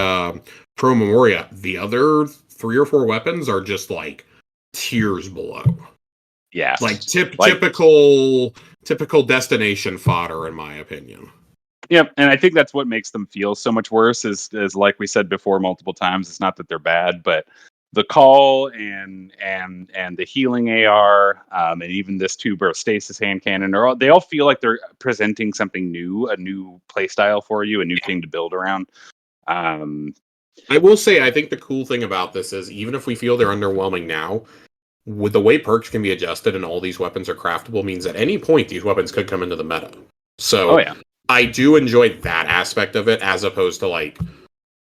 pro memoria. The other 3 or 4 weapons are just like tiers below. Yeah, like typical destination fodder, in my opinion. Yep, and I think that's what makes them feel so much worse. Is like we said before multiple times, it's not that they're bad, but the call and the healing AR, and even this two-burst stasis hand cannon, they all feel like they're presenting something new, a new play style for you, a new thing to build around. I will say, I think the cool thing about this is, even if we feel they're underwhelming now, with the way perks can be adjusted and all these weapons are craftable, means at any point these weapons could come into the meta. So I do enjoy that aspect of it, as opposed to, like,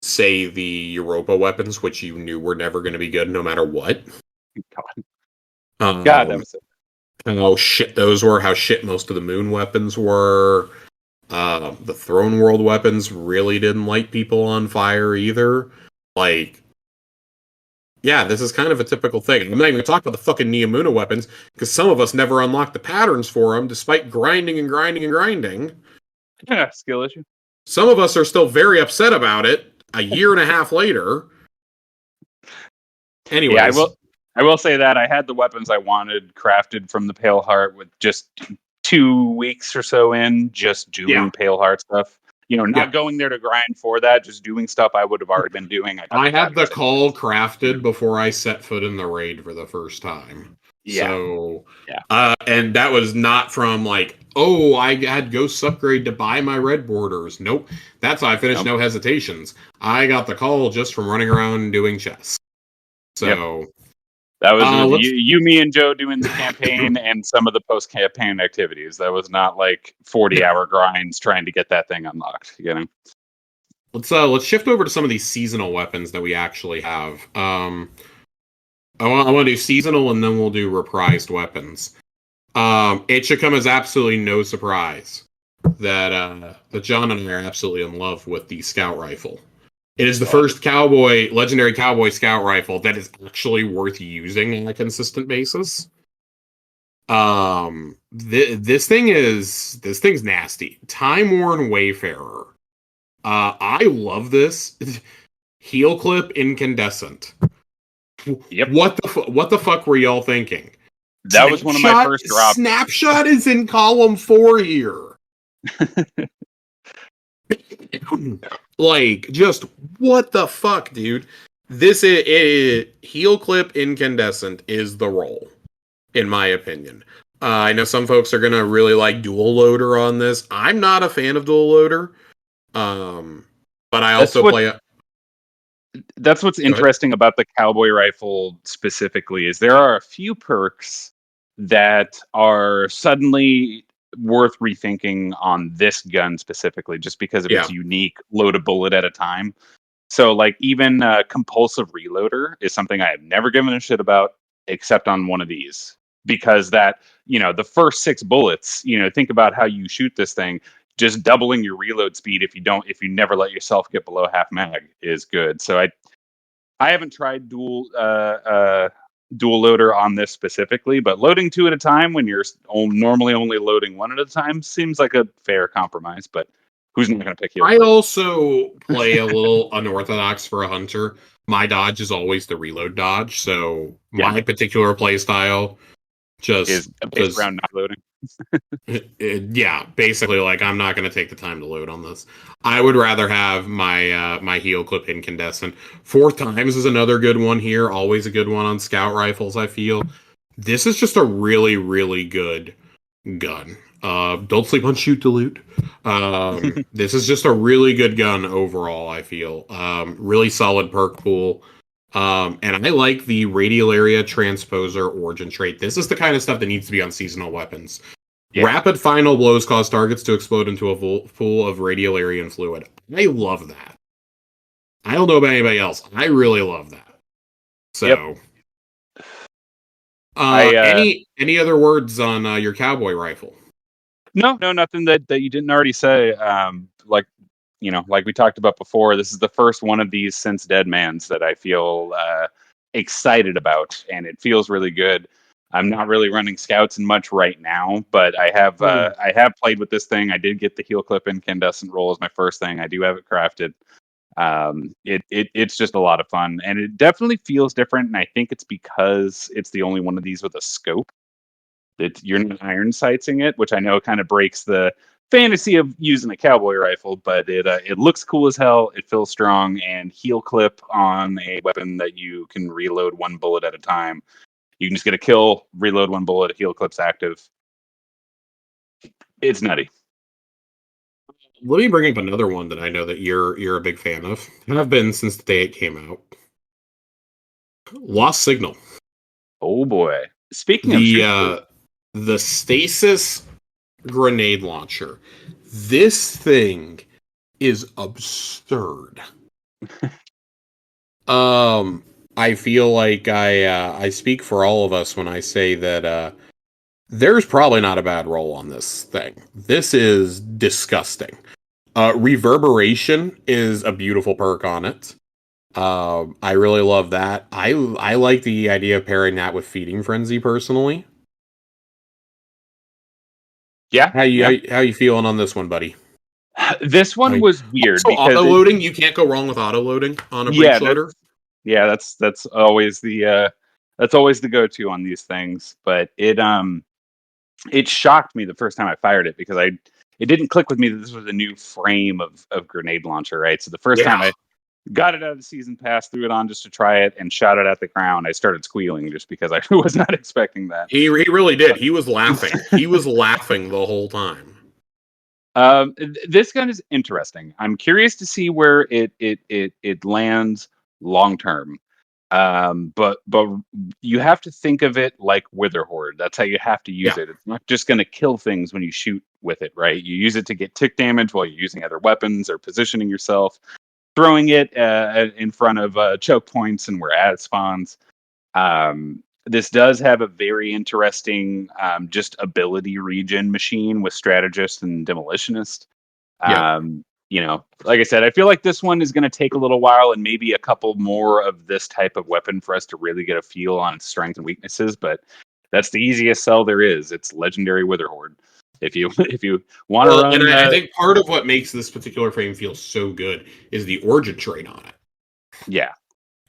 say, the Europa weapons, which you knew were never going to be good no matter what. God, that was it. How shit those were, how shit most of the moon weapons were. The Throne World weapons really didn't light people on fire either. Like, yeah, this is kind of a typical thing. I'm not even going to talk about the fucking Neomuna weapons, because some of us never unlocked the patterns for them, despite grinding and grinding and grinding. Yeah, skill issue. Some of us are still very upset about it a year and a half later. Anyways. Yeah, I will say that I had the weapons I wanted crafted from the Pale Heart with just 2 weeks or so in, just doing Pale Heart stuff. Not going there to grind for that, just doing stuff I would have already been doing. I had the call crafted before I set foot in the raid for the first time. Yeah. So, and that was not from like, oh, I had Ghosts upgrade to buy my red borders. Nope. That's how I finished No Hesitations. I got the call just from running around and doing chests. So... That was you, me, and Joe doing the campaign and some of the post-campaign activities. That was not like 40-hour grinds trying to get that thing unlocked. Let's shift over to some of these seasonal weapons that we actually have. I want to do seasonal, and then we'll do reprised weapons. It should come as absolutely no surprise that John and I are absolutely in love with the Scout Rifle. It is the first legendary cowboy scout rifle that is actually worth using on a consistent basis. This thing's nasty. Time-worn Wayfarer. I love this. Heel clip incandescent. Yep. What the fuck were y'all thinking? That was one of my first drops. Snapshot is in column 4 here. Like, just what the fuck, dude? This is heel clip incandescent is the roll, in my opinion. I know some folks are gonna really like dual loader on this. I'm not a fan of dual loader, but I also play. That's what's interesting about the cowboy rifle specifically is there are a few perks that are suddenly worth rethinking on this gun specifically, just because of its unique load a bullet at a time. So, like, even compulsive reloader is something I have never given a shit about, except on one of these, because that, the first 6 bullets, think about how you shoot this thing. Just doubling your reload speed if you never let yourself get below half mag is good. So I haven't tried dual loader on this specifically, but loading 2 at a time when you're normally only loading 1 at a time seems like a fair compromise. But who's not going to pick heel I clip? also play a little unorthodox for a hunter. My dodge is always the reload dodge, so Yeah, my particular play style just is based does. around not loading. Yeah, basically, like I'm not going to take the time to load on this. I would rather have my heel clip incandescent. 4 times is another good one here. Always a good one on scout rifles. I feel this is just a really really good gun. Don't sleep on shoot to loot. This is just a really good gun overall. I feel really solid perk pool. And I like the radial area transposer origin trait. This is the kind of stuff that needs to be on seasonal weapons. Yeah. Rapid final blows cause targets to explode into a pool of radial area and fluid. I love that. I don't know about anybody else. I really love that. Yep. So, I any other words on your cowboy rifle? No, nothing that you didn't already say. Like like we talked about before, this is the first one of these since Dead Man's that I feel excited about, and it feels really good. I'm not really running scouts in much right now, but I have played with this thing. I did get the heel clip incandescent roll as my first thing. I do have it crafted. It's just a lot of fun, and it definitely feels different. And I think it's because it's the only one of these with a scope. You're not iron sightsing it, which I know kind of breaks the fantasy of using a cowboy rifle, but it looks cool as hell. It feels strong, and heel clip on a weapon that you can reload one bullet at a time. You can just get a kill, reload one bullet, heel clip's active. It's nutty. Let me bring up another one that I know that you're a big fan of. Have been since the day it came out. Lost Signal. Oh boy. Speaking of The shooters, uh, the stasis grenade launcher. This thing is absurd. I feel like I speak for all of us when I say that there's probably not a bad roll on this thing. This is disgusting. Reverberation is a beautiful perk on it. I really love that. I like the idea of pairing that with Feeding Frenzy personally. yeah, yeah. How you feeling on this one, buddy? This one I, was weird also, because auto loading. You can't go wrong with auto loading on a yeah, breech loader. that's always the go-to on these things. But it shocked me the first time I fired it because it didn't click with me that this was a new frame of grenade launcher, right? So the first time Yeah, I got it out of the season pass, threw it on just to try it, and shot it at the ground, I started squealing just because I was not expecting that. he really did. He was laughing. He was laughing the whole time. This gun is interesting. I'm curious to see where it lands long term. But you have to think of it like Witherhoard. That's how you have to use Yeah, it. It's not just going to kill things when you shoot with it, right? You use it to get tick damage while you're using other weapons or positioning yourself, throwing it in front of choke points and where ad spawns. This does have a very interesting just ability regen machine with strategist and demolitionist. yeah. Like I said, I feel like this one is going to take a little while and maybe a couple more of this type of weapon for us to really get a feel on its strengths and weaknesses. But that's the easiest sell there is. It's legendary Witherhoard. If you if you want to Well, and run, I think part of what makes this particular frame feel so good is the origin trait on it. yeah,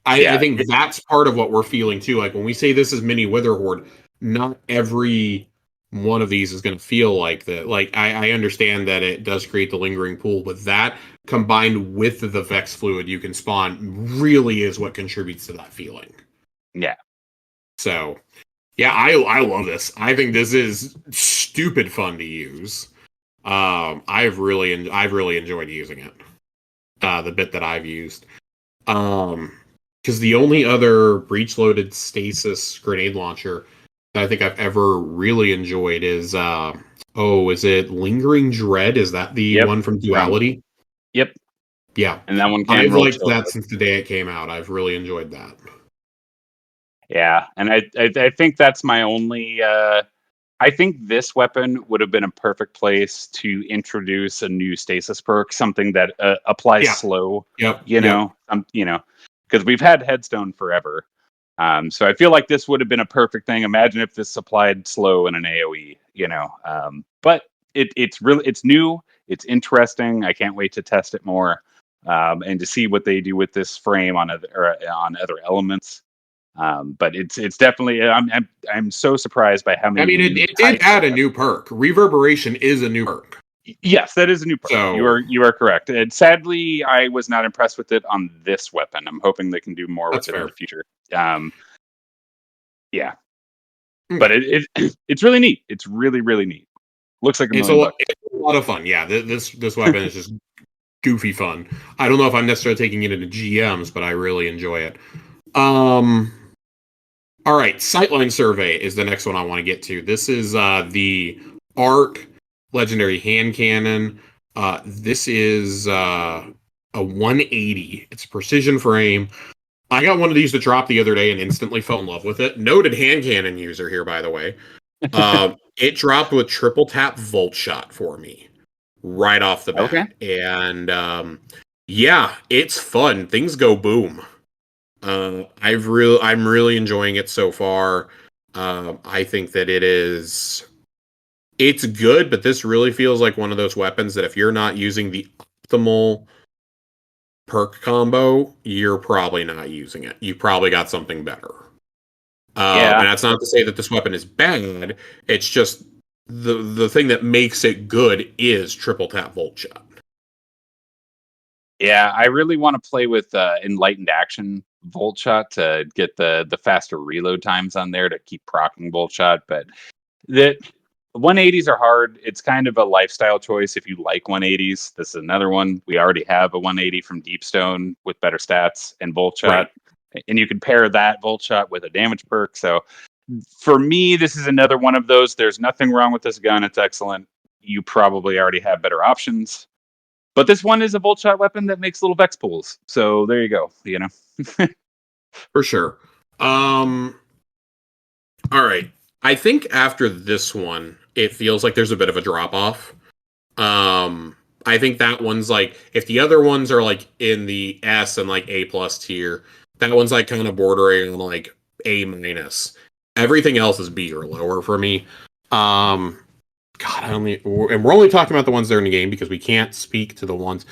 I yeah, think that's part of what we're feeling too. Like when we say this is mini Witherhoard, not every one of these is going to feel like that. Like I understand that it does create the lingering pool, but that combined with the Vex fluid you can spawn really is what contributes to that feeling. yeah. So yeah, I love this. I think this is stupid fun to use. I've really enjoyed using it. The bit that I've used. Because the only other breech loaded stasis grenade launcher that I think I've ever really enjoyed is is it Lingering Dread? Is that the Yep. one from Duality? Yep. Yeah. And that one can I've roll liked chill. that since the day it came out. I've really enjoyed that. Yeah, and I think that's my only. I think this weapon would have been a perfect place to introduce a new stasis perk, something that applies Yeah. slow. Yep. You Yep. know, because we've had Headstone forever. So I feel like this would have been a perfect thing. Imagine if this applied slow in an AOE. But it's new. It's interesting. I can't wait to test it more, and to see what they do with this frame on other elements. But it's definitely I'm so surprised by how I many mean, unique it did types. add a new perk. Reverberation is a new perk. Yes, that is a new perk. So You are correct. And sadly, I was not impressed with it on this weapon. I'm hoping they can do more that's with it in fair. the future. Yeah, but Okay. it's really neat. It's really really neat. Looks like $1 million. It's a lot of fun. Yeah, this weapon is just goofy fun. I don't know if I'm necessarily taking it into GMs, but I really enjoy it. Um, all right, Sightline Survey is the next one I want to get to. This is the Arc Legendary Hand Cannon. This is a 180. It's a precision frame. I got one of these to drop the other day and instantly fell in love with it. Noted hand cannon user here, by the way. It dropped with triple tap Volt Shot for me right off the Okay. bat, and yeah, it's fun. Things go boom. I'm really enjoying it so far. I think that it's good, but this really feels like one of those weapons that if you're not using the optimal perk combo, you're probably not using it. You probably got something better. And Yeah, that's not to say that this weapon is bad. It's just the thing that makes it good is triple tap Volt Shot. yeah. I really want to play with Enlightened Action Volt Shot to get the faster reload times on there to keep procking Volt Shot, but that 180s are hard. It's kind of a lifestyle choice if you like 180s. This is another one. We already have a 180 from Deepstone with better stats and Volt Right. Shot, and you can pair that Volt Shot with a damage perk. So for me, this is another one of those. There's nothing wrong with this gun. It's excellent. You probably already have better options. But this one is a Volt Shot weapon that makes little Vex pools. So there you go. For sure. Um, all right. I think after this one, it feels like there's a bit of a drop off. I think that one's like if the other ones are like in the S and like A plus tier, that one's like kind of bordering on like A minus. Everything else is B or lower for me. Um, God, and we're only talking about the ones that are in the game because we can't speak to the ones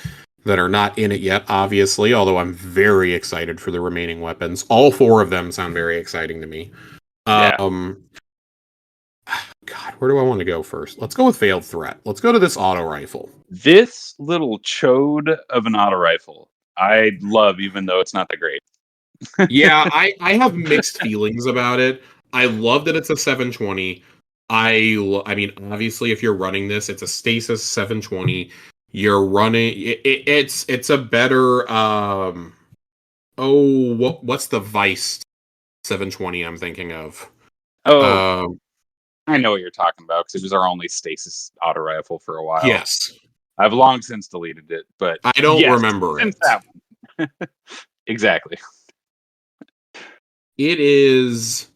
that are not in it yet, obviously, although I'm very excited for the remaining weapons. All four of them sound very exciting to me. Yeah. Um, God, where do I want to go first? Let's go with Failed Threat. Let's go to this auto rifle. This little chode of an auto rifle, I love, even though it's not that great. Yeah, I have mixed feelings about it. I love that it's a 720. I mean, obviously, if you're running this, it's a stasis 720. You're running it's a better what's the Vice 720 I'm thinking of? Oh, Um I know what you're talking about because it was our only stasis auto rifle for a while. yes. I've long since deleted it, but I don't yes, remember since it. that one. Exactly. It is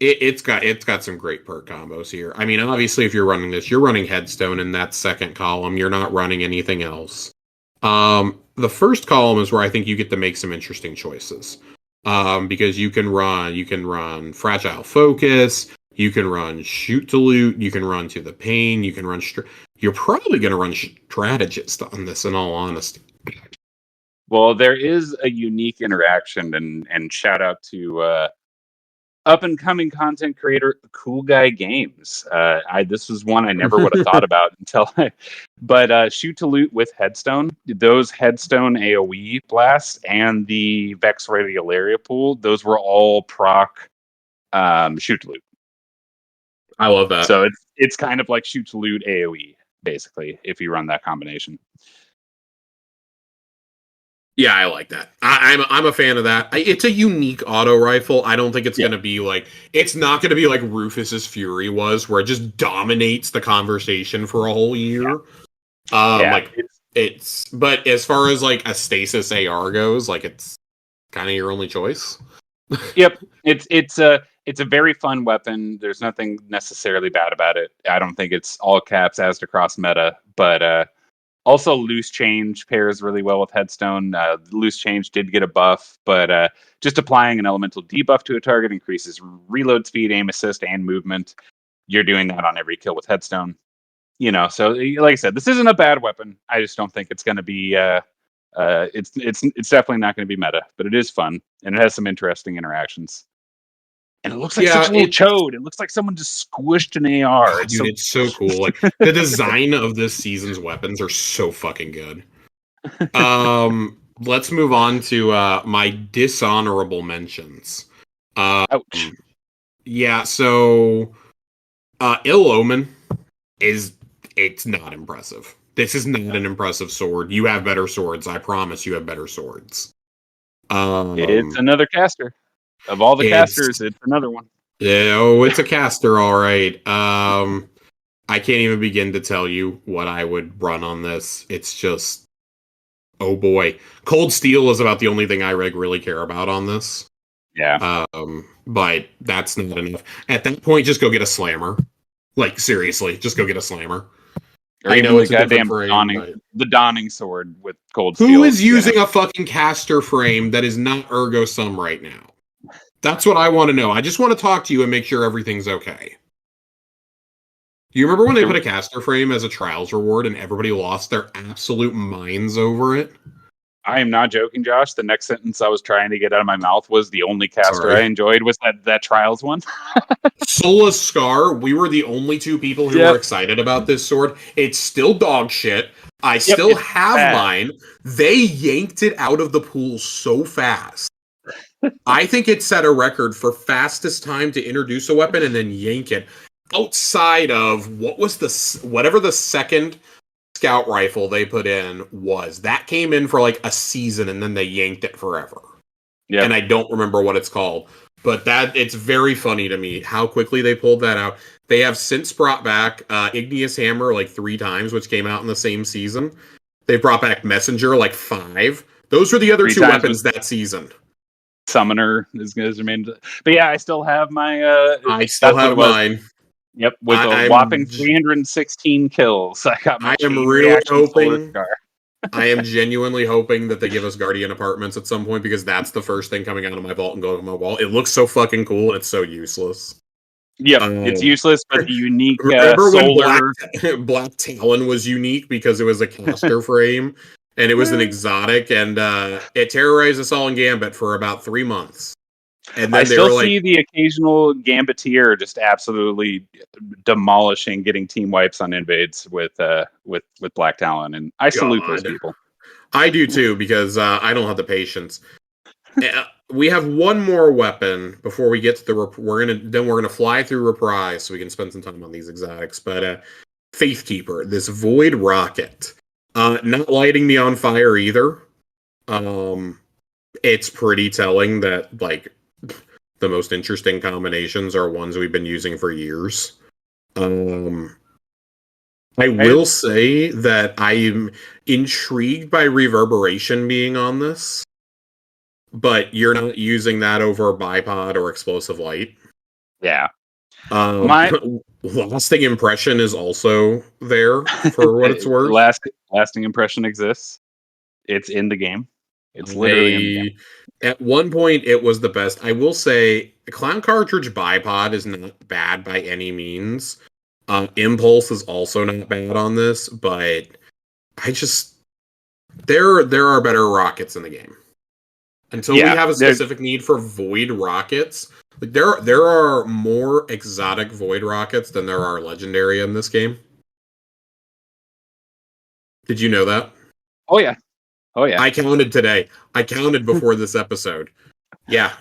it's got some great perk combos here. I mean, obviously, if you're running this, you're running Headstone in that second column. You're not running anything else. The first column is where I think you get to make some interesting choices. Because you can run Fragile Focus, you can run Shoot to Loot, you can run To the Pain, you can run. You're probably going to run Strategist on this, in all honesty. Well, there is a unique interaction, and shout out to up and coming content creator Cool Guy Games. This was one I never would have thought about but Shoot to Loot with Headstone, those Headstone AOE blasts and the Vex Radiolaria pool, those were all proc Shoot to Loot. I love that. So it's kind of like Shoot to Loot AOE basically if you run that combination. Yeah, I like that. I'm a fan of that. It's a unique auto rifle. I don't think it's Yeah. gonna be like it's not gonna be like Rufus's Fury was, where it just dominates the conversation for a whole year. Like it's but as far as like a stasis AR goes, like it's kind of your only choice. Yep. It's a very fun weapon. There's nothing necessarily bad about it. I don't think it's all caps as to cross meta, but also Loose Change pairs really well with Headstone. Loose Change did get a buff, but just applying an elemental debuff to a target increases reload speed, aim assist, and movement. You're doing that on every kill with Headstone. So like I said, this isn't a bad weapon. I just don't think it's going to be. It's definitely not going to be meta, but it is fun and it has some interesting interactions. And it looks like such a little chode. It looks like someone just squished an AR. Dude, it's so cool. Like the design of this season's weapons are so fucking good. Let's move on to my dishonorable mentions. Ouch. Yeah, so Ill Omen it's not impressive. This is not an impressive sword. You have better swords. I promise you have better swords. It's another caster. Of all the casters, it's another one. Yeah, it's a caster, all right. I can't even begin to tell you what I would run on this. It's just, oh boy. Cold Steel is about the only thing I really care about on this. Yeah. But that's not enough. At that point, just go get a slammer. Like, seriously, just go get a slammer. Or I know it's a goddamn the Dawning sword with Cold Steel. Who is using a fucking caster frame that is not Ergo Sum right now? That's what I want to know. I just want to talk to you and make sure everything's okay. Do you remember when they put a caster frame as a trials reward and everybody lost their absolute minds over it? I am not joking, Josh. The next sentence I was trying to get out of my mouth was the only caster I enjoyed was that trials one. Solace Scar, we were the only two people who were excited about this sword. It's still dog shit. I still have mine. They yanked it out of the pool so fast. I think it set a record for fastest time to introduce a weapon and then yank it. Outside of whatever the second scout rifle they put in was, that came in for like a season and then they yanked it forever. Yeah. And I don't remember what it's called, but it's very funny to me how quickly they pulled that out. They have since brought back Igneous Hammer like 3 times, which came out in the same season. They brought back Messenger like 5. Those were the other 2 weapons that season. Summoner is remained, but yeah, I still have my. I still have mine. Yep, with a whopping 316 kills. I got my. I am really hoping. I am genuinely hoping that they give us Guardian Apartments at some point, because that's the first thing coming out of my vault and going to my wall. It looks so fucking cool and it's so useless. Yep, it's useless, but the unique remember when Black Talon was unique because it was a caster frame and it was an exotic, and it terrorized us all in Gambit for about 3 months. And then I still see the occasional Gambiteer just absolutely demolishing, getting team wipes on invades with Black Talon, and I salute those people. I do too, because I don't have the patience. We have one more weapon before we get to the. We're gonna fly through Reprise so we can spend some time on these exotics. But Faithkeeper, this Void Rocket, not lighting me on fire either. It's pretty telling that like. The most interesting combinations are ones we've been using for years. I will say that I'm intrigued by Reverberation being on this, but you're not using that over Bipod or Explosive Light. Yeah. Lasting Impression is also there for what it's worth. Lasting Impression exists. It's in the game. It's literally in the game. At one point, it was the best. I will say, the Clown Cartridge Bipod is not bad by any means. Impulse is also not bad on this, but there are better rockets in the game. Until we have a specific need for Void rockets, like there are more exotic Void rockets than there are legendary in this game. Did you know that? Oh yeah. I counted today. I counted before this episode. Yeah.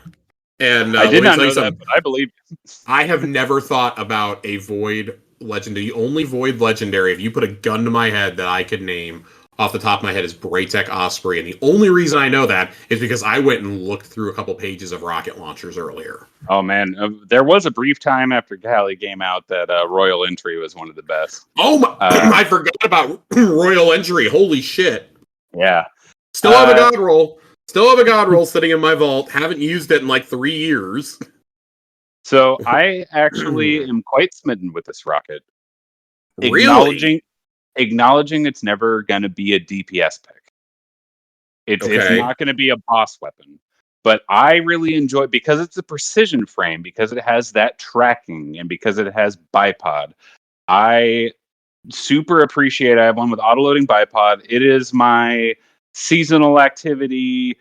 And I did not know that, but I believe you. I have never thought about a Void legendary. The only Void legendary, if you put a gun to my head, that I could name off the top of my head is Braytech Osprey. And the only reason I know that is because I went and looked through a couple pages of rocket launchers earlier. Oh, man. There was a brief time after Cali came out that Royal Entry was one of the best. Oh, my. I forgot about Royal Entry. Holy shit. Yeah. Still have a god roll. Still have a god roll sitting in my vault. Haven't used it in like 3 years. So I actually am quite smitten with this rocket. Really? Acknowledging it's never going to be a DPS pick. It's not going to be a boss weapon. But I really enjoy it because it's a precision frame, because it has that tracking, and because it has bipod. I super appreciate. I have one with auto-loading bipod. It is my seasonal activity,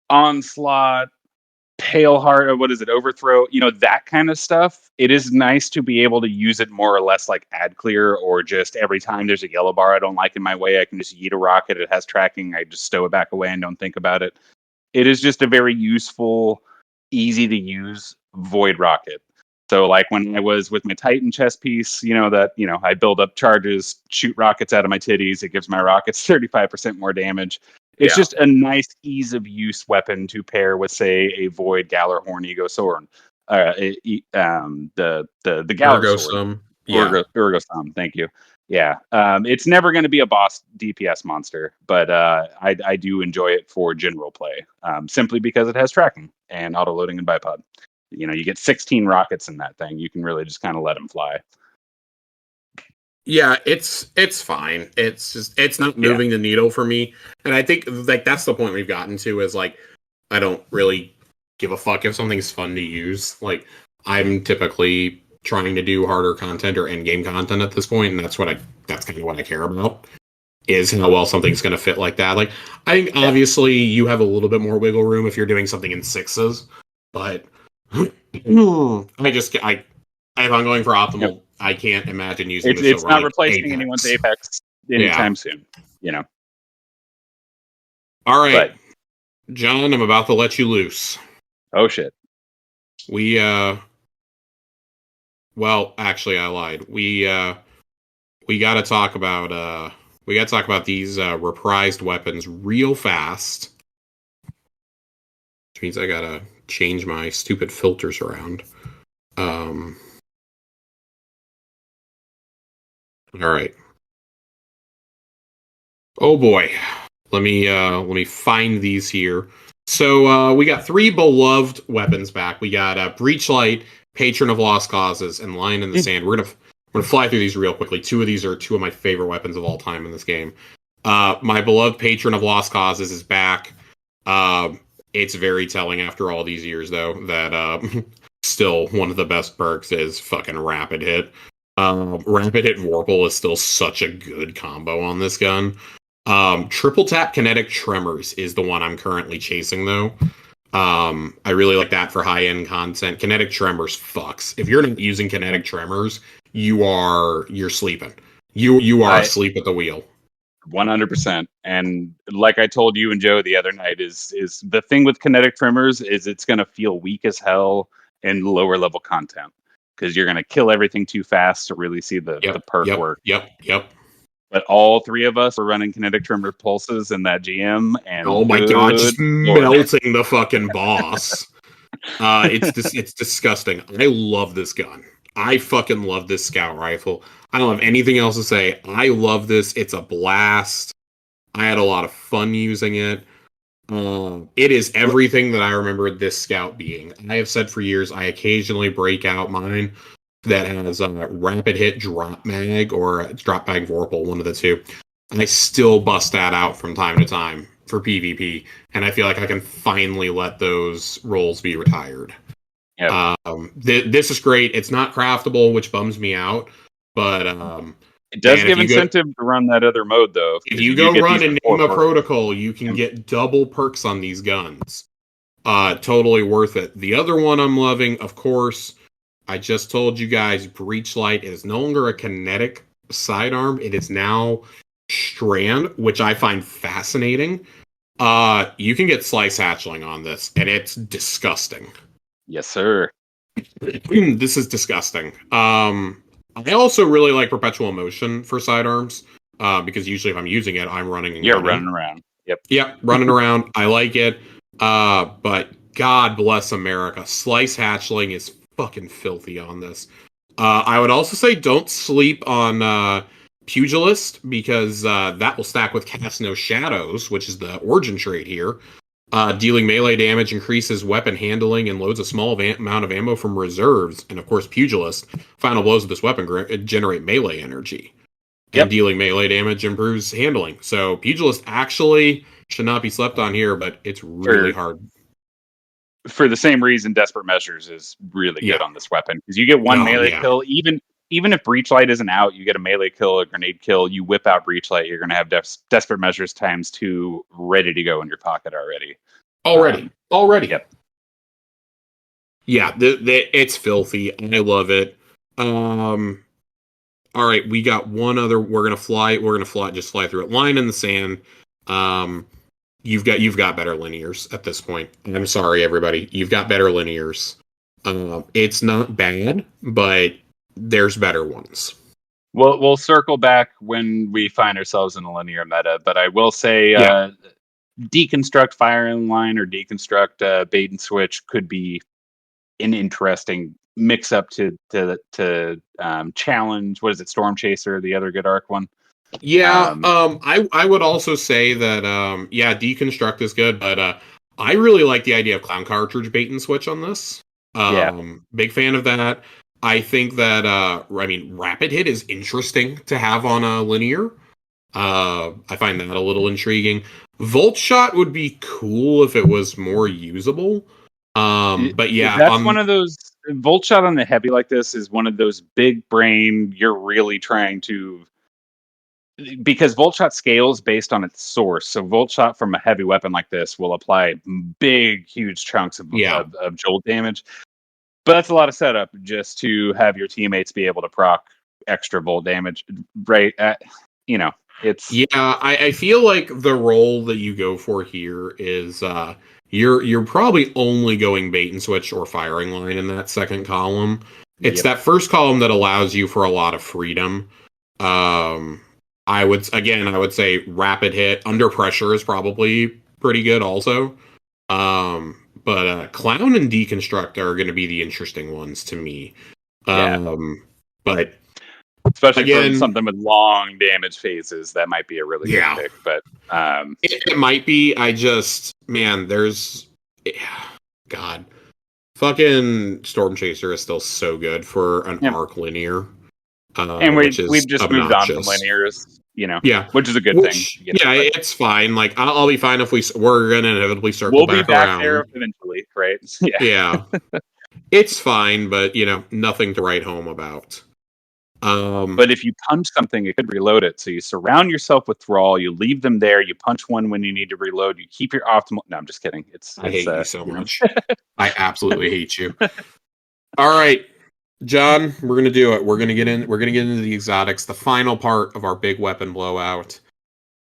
onslaught, pale heart, or what is it, overthrow, that kind of stuff. It is nice to be able to use it more or less like ad clear, or just every time there's a yellow bar I don't like in my way, I can just yeet a rocket. It has tracking. I just stow it back away and don't think about it. It is just a very useful, easy to use void rocket. So like when I was with my Titan chess piece, I build up charges, shoot rockets out of my titties. It gives my rockets 35% more damage. It's just a nice ease of use weapon to pair with, say, a Void Gallarhorn Ego Sword. The Galar Ergo Sword. Sum. Yeah. Ergo Sum, thank you. Yeah. It's never going to be a boss DPS monster, but I do enjoy it for general play, simply because it has tracking and auto-loading and bipod. You get 16 rockets in that thing. You can really just kind of let them fly. Yeah, it's fine. It's not moving the needle for me. And I think like that's the point we've gotten to, is like I don't really give a fuck if something's fun to use. Like I'm typically trying to do harder content or end game content at this point, and that's kind of what I care about, is how well something's going to fit like that. Like I think obviously you have a little bit more wiggle room if you're doing something in 6s, but if I'm going for optimal, I can't imagine using this. It's over not like replacing Apex. anyone's Apex anytime soon. All right, John, I'm about to let you loose. Oh shit. Well, actually, I lied. We got to talk about these reprised weapons real fast. Which means I gotta change my stupid filters around. All right. Oh boy. Let me find these here. So we got 3 beloved weapons back. We got Breachlight, Patron of Lost Causes, and Lion in the Sand. We're gonna fly through these real quickly. 2 of these are 2 of my favorite weapons of all time in this game. My beloved Patron of Lost Causes is back. It's very telling after all these years, though, that still one of the best perks is fucking Rapid Hit. Rapid Hit Vorpal is still such a good combo on this gun. Triple Tap Kinetic Tremors is the one I'm currently chasing, though. I really like that for high-end content. Kinetic Tremors fucks. If you're not using Kinetic Tremors, you're sleeping. You are asleep at the wheel. 100%. And like I told you and Joe the other night, is the thing with Kinetic Tremors is it's going to feel weak as hell in lower level content, because you're going to kill everything too fast to really see the perk work. Yep. But all 3 of us were running Kinetic Tremor pulses in that GM, and oh my god, just melting the fucking boss. It's disgusting. I love this gun. I fucking love this scout rifle. I don't have anything else to say. I love this. It's a blast. I had a lot of fun using it. It is everything that I remember this scout being. I have said for years, I occasionally break out mine that has a rapid hit drop mag or a drop mag Vorpal, one of the 2. And I still bust that out from time to time for PvP. And I feel like I can finally let those roles be retired. Yep. This is great. It's not craftable, which bums me out. But it does give incentive to run that other mode, though. If you go run Enigma Protocol, you can get double perks on these guns. Totally worth it. The other one I'm loving, of course, I just told you guys, Breachlight is no longer a kinetic sidearm. It is now strand, which I find fascinating. You can get Slice Hatchling on this, and it's disgusting. Yes, sir. This is disgusting. I also really like Perpetual Motion for sidearms, because usually if I'm using it, I'm running. Running around. Yep, running around. I like it. But God bless America. Slice Hatchling is fucking filthy on this. I would also say don't sleep on Pugilist, because that will stack with Cast No Shadows, which is the origin trait here. Dealing melee damage increases weapon handling and loads a small amount of ammo from reserves. And of course, Pugilist, final blows of this weapon generate melee energy. And dealing melee damage improves handling. So Pugilist actually should not be slept on here, but it's really hard. For the same reason, Desperate Measures is really good on this weapon, because you get one melee kill. even if Breachlight isn't out, you get a melee kill, a grenade kill, you whip out Breachlight, you're going to have Desperate Measures ×2 ready to go in your pocket already. Already. Yep. Yeah, it's filthy. I love it. All right, we got one other. We're gonna fly. Just fly through it. Line in the sand. You've got better linears at this point. I'm sorry, everybody. You've got better linears. It's not bad, but there's better ones. We'll circle back when we find ourselves in a linear meta, but I will say deconstruct firing line or deconstruct bait and switch could be an interesting mix up to challenge. What is it? Storm Chaser, the other good arc one. Yeah. I would also say that deconstruct is good, but I really like the idea of clown cartridge bait and switch on this. Big fan of that. I think that rapid hit is interesting to have on a linear. I find that a little intriguing. Volt shot would be cool if it was more usable. But yeah, that's one of those. Volt shot on the heavy like this is one of those big brain. You're really trying to, because Volt shot scales based on its source. So Volt shot from a heavy weapon like this will apply big, huge chunks of jolt damage. But that's a lot of setup just to have your teammates be able to proc extra volt damage, right? It's I feel like the role that you go for here is you're probably only going bait and switch or firing line in that second column. It's that first column that allows you for a lot of freedom. I would say rapid hit under pressure is probably pretty good also. But clown and deconstruct are going to be the interesting ones to me. But especially for something with long damage phases, that might be a really good pick. But it might be. Fucking Storm Chaser is still so good for an arc linear. And we've just moved on from linears, which is a good thing. It's fine. Like I'll be fine if we're gonna inevitably circle we'll back be back around there eventually, right? Yeah. It's fine, but nothing to write home about. But if you punch something, you could reload it. So you surround yourself with thrall, you leave them there, you punch one when you need to reload, you keep your optimal. No, I'm just kidding. I hate you so much. I absolutely hate you. All right, John, we're gonna do it. We're gonna get into the exotics, the final part of our big weapon blowout.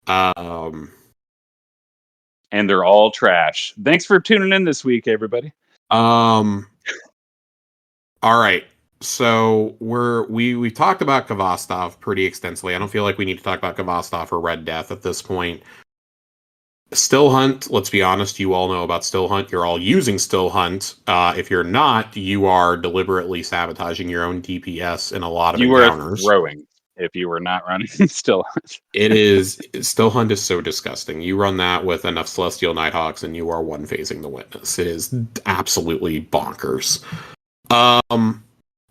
And they're all trash. Thanks for tuning in this week, everybody. All right. So we talked about Kvastov pretty extensively. I don't feel like we need to talk about Kvastov or Red Death at this point. Still Hunt, let's be honest, you all know about Still Hunt. You're all using Still Hunt. If you're not, you are deliberately sabotaging your own DPS in a lot of encounters. You are throwing if you were not running Still Hunt. Still Hunt is so disgusting. You run that with enough Celestial Nighthawks and you are one-phasing the Witness. It is absolutely bonkers.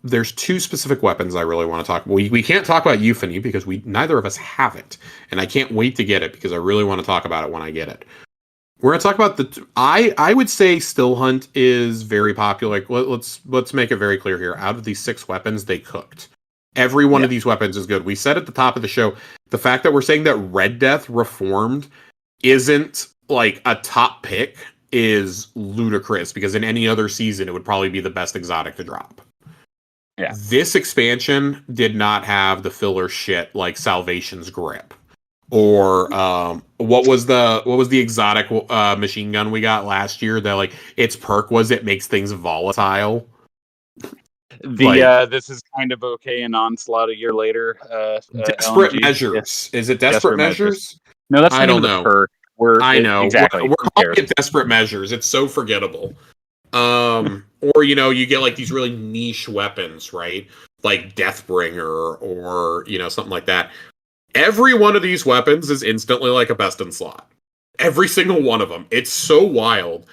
There's two specific weapons I really want to talk about. We can't talk about Euphony because neither of us have it, and I can't wait to get it because I really want to talk about it when I get it. We're going to talk about I would say Still Hunt is very popular. Like, let's make it very clear here. Out of these 6 weapons, they cooked. Every one of these weapons is good. We said at the top of the show, the fact that we're saying that Red Death Reformed isn't like a top pick is ludicrous because in any other season, it would probably be the best exotic to drop. Yeah. This expansion did not have the filler shit like Salvation's Grip, or what was the exotic machine gun we got last year? That like its perk was it makes things volatile. This is kind of okay in Onslaught a year later. Desperate LMG. Measures. Yes. Is it Desperate Measures? No, that's I don't know. Perk. I know exactly. We're calling it Desperate Measures. It's so forgettable. Or you get like these really niche weapons, right? Like Deathbringer or something like that. Every one of these weapons is instantly like a best in slot. Every single one of them. It's so wild.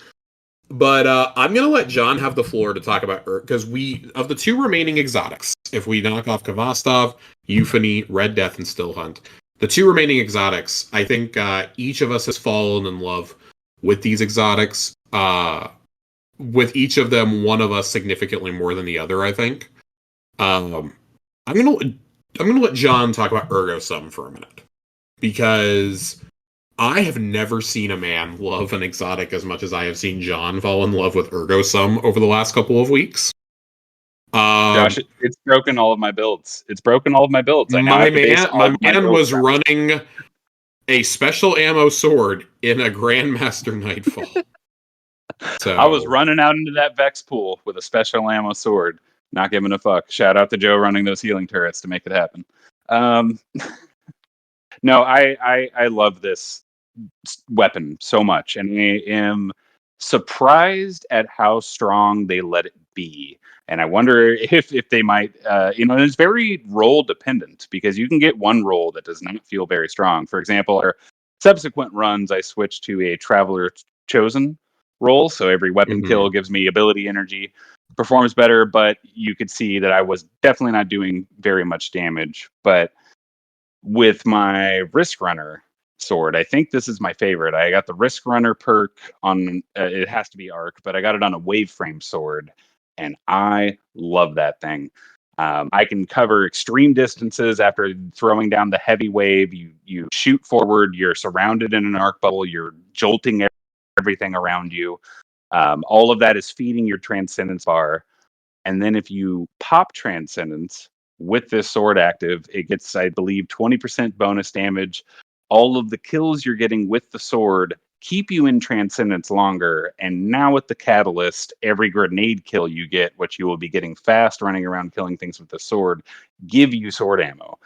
But I'm gonna let John have the floor to talk about because of the 2 remaining exotics, if we knock off Kvastov, Euphony, Red Death, and Still Hunt, the 2 remaining exotics, I think each of us has fallen in love with these exotics. With each of them, one of us significantly more than the other, I think. I'm gonna let John talk about Ergo Sum for a minute, because I have never seen a man love an exotic as much as I have seen John fall in love with Ergo Sum over the last couple of weeks. Josh, it's broken all of my builds. It's broken all of my builds. I now My have to base man, all my of my man builds was around it. running a special ammo sword in a Grandmaster Nightfall. I was So running out into that Vex pool with a special ammo sword, not giving a fuck. Shout out to Joe running those healing turrets to make it happen. Um, no, I love this weapon so much, and I am surprised at how strong they let it be. And I wonder if they might, it's very role dependent, because you can get one role that does not feel very strong. For example, our subsequent runs, I switched to a Traveler Chosen role, so every weapon kill gives me ability energy, performs better, but you could see that I was definitely not doing very much damage. But with my Risk Runner sword, I think this is my favorite. I got the Risk Runner perk on, it has to be Arc, but I got it on a Wave Frame sword, and I love that thing. I can cover extreme distances after throwing down the heavy wave. You shoot forward, you're surrounded in an arc bubble, you're jolting everything around you. All of that is feeding your Transcendence bar. And then if you pop Transcendence with this sword active, it gets, I believe, 20% bonus damage. All of the kills you're getting with the sword keep you in Transcendence longer. And now with the Catalyst, every grenade kill you get, which you will be getting fast running around killing things with the sword, give you sword ammo.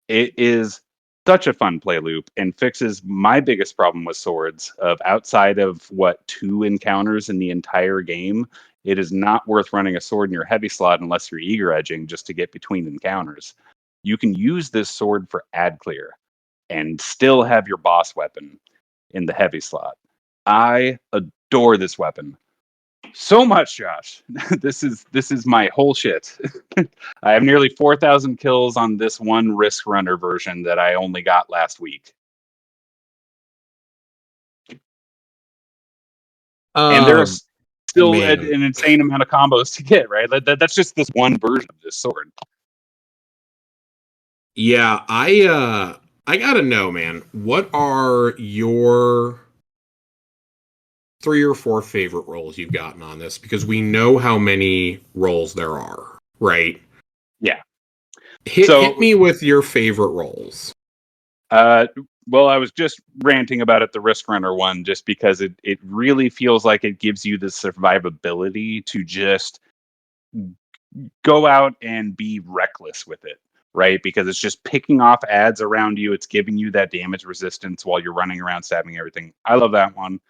It is such a fun play loop and fixes my biggest problem with swords of outside of what 2 encounters in the entire game. It is not worth running a sword in your heavy slot unless you're eager edging just to get between encounters. You can use this sword for ad clear and still have your boss weapon in the heavy slot. I adore this weapon so much, Josh. This is my whole shit. I have nearly 4,000 kills on this one Risk Runner version that I only got last week, and there's still man, an insane amount of combos to get. Right, that's just this one version of this sword. yeah, I gotta know, man. What are your 3 or 4 favorite roles you've gotten on this? Because we know how many roles there are, right? Yeah. Hit So, me with your favorite roles. uh, well, I was just ranting about it, the Risk Runner one, just because it really feels like it gives you the survivability to just go out and be reckless with it, right? Because it's just picking off ads around you. It's giving you that damage resistance while you're running around stabbing everything. I love that one.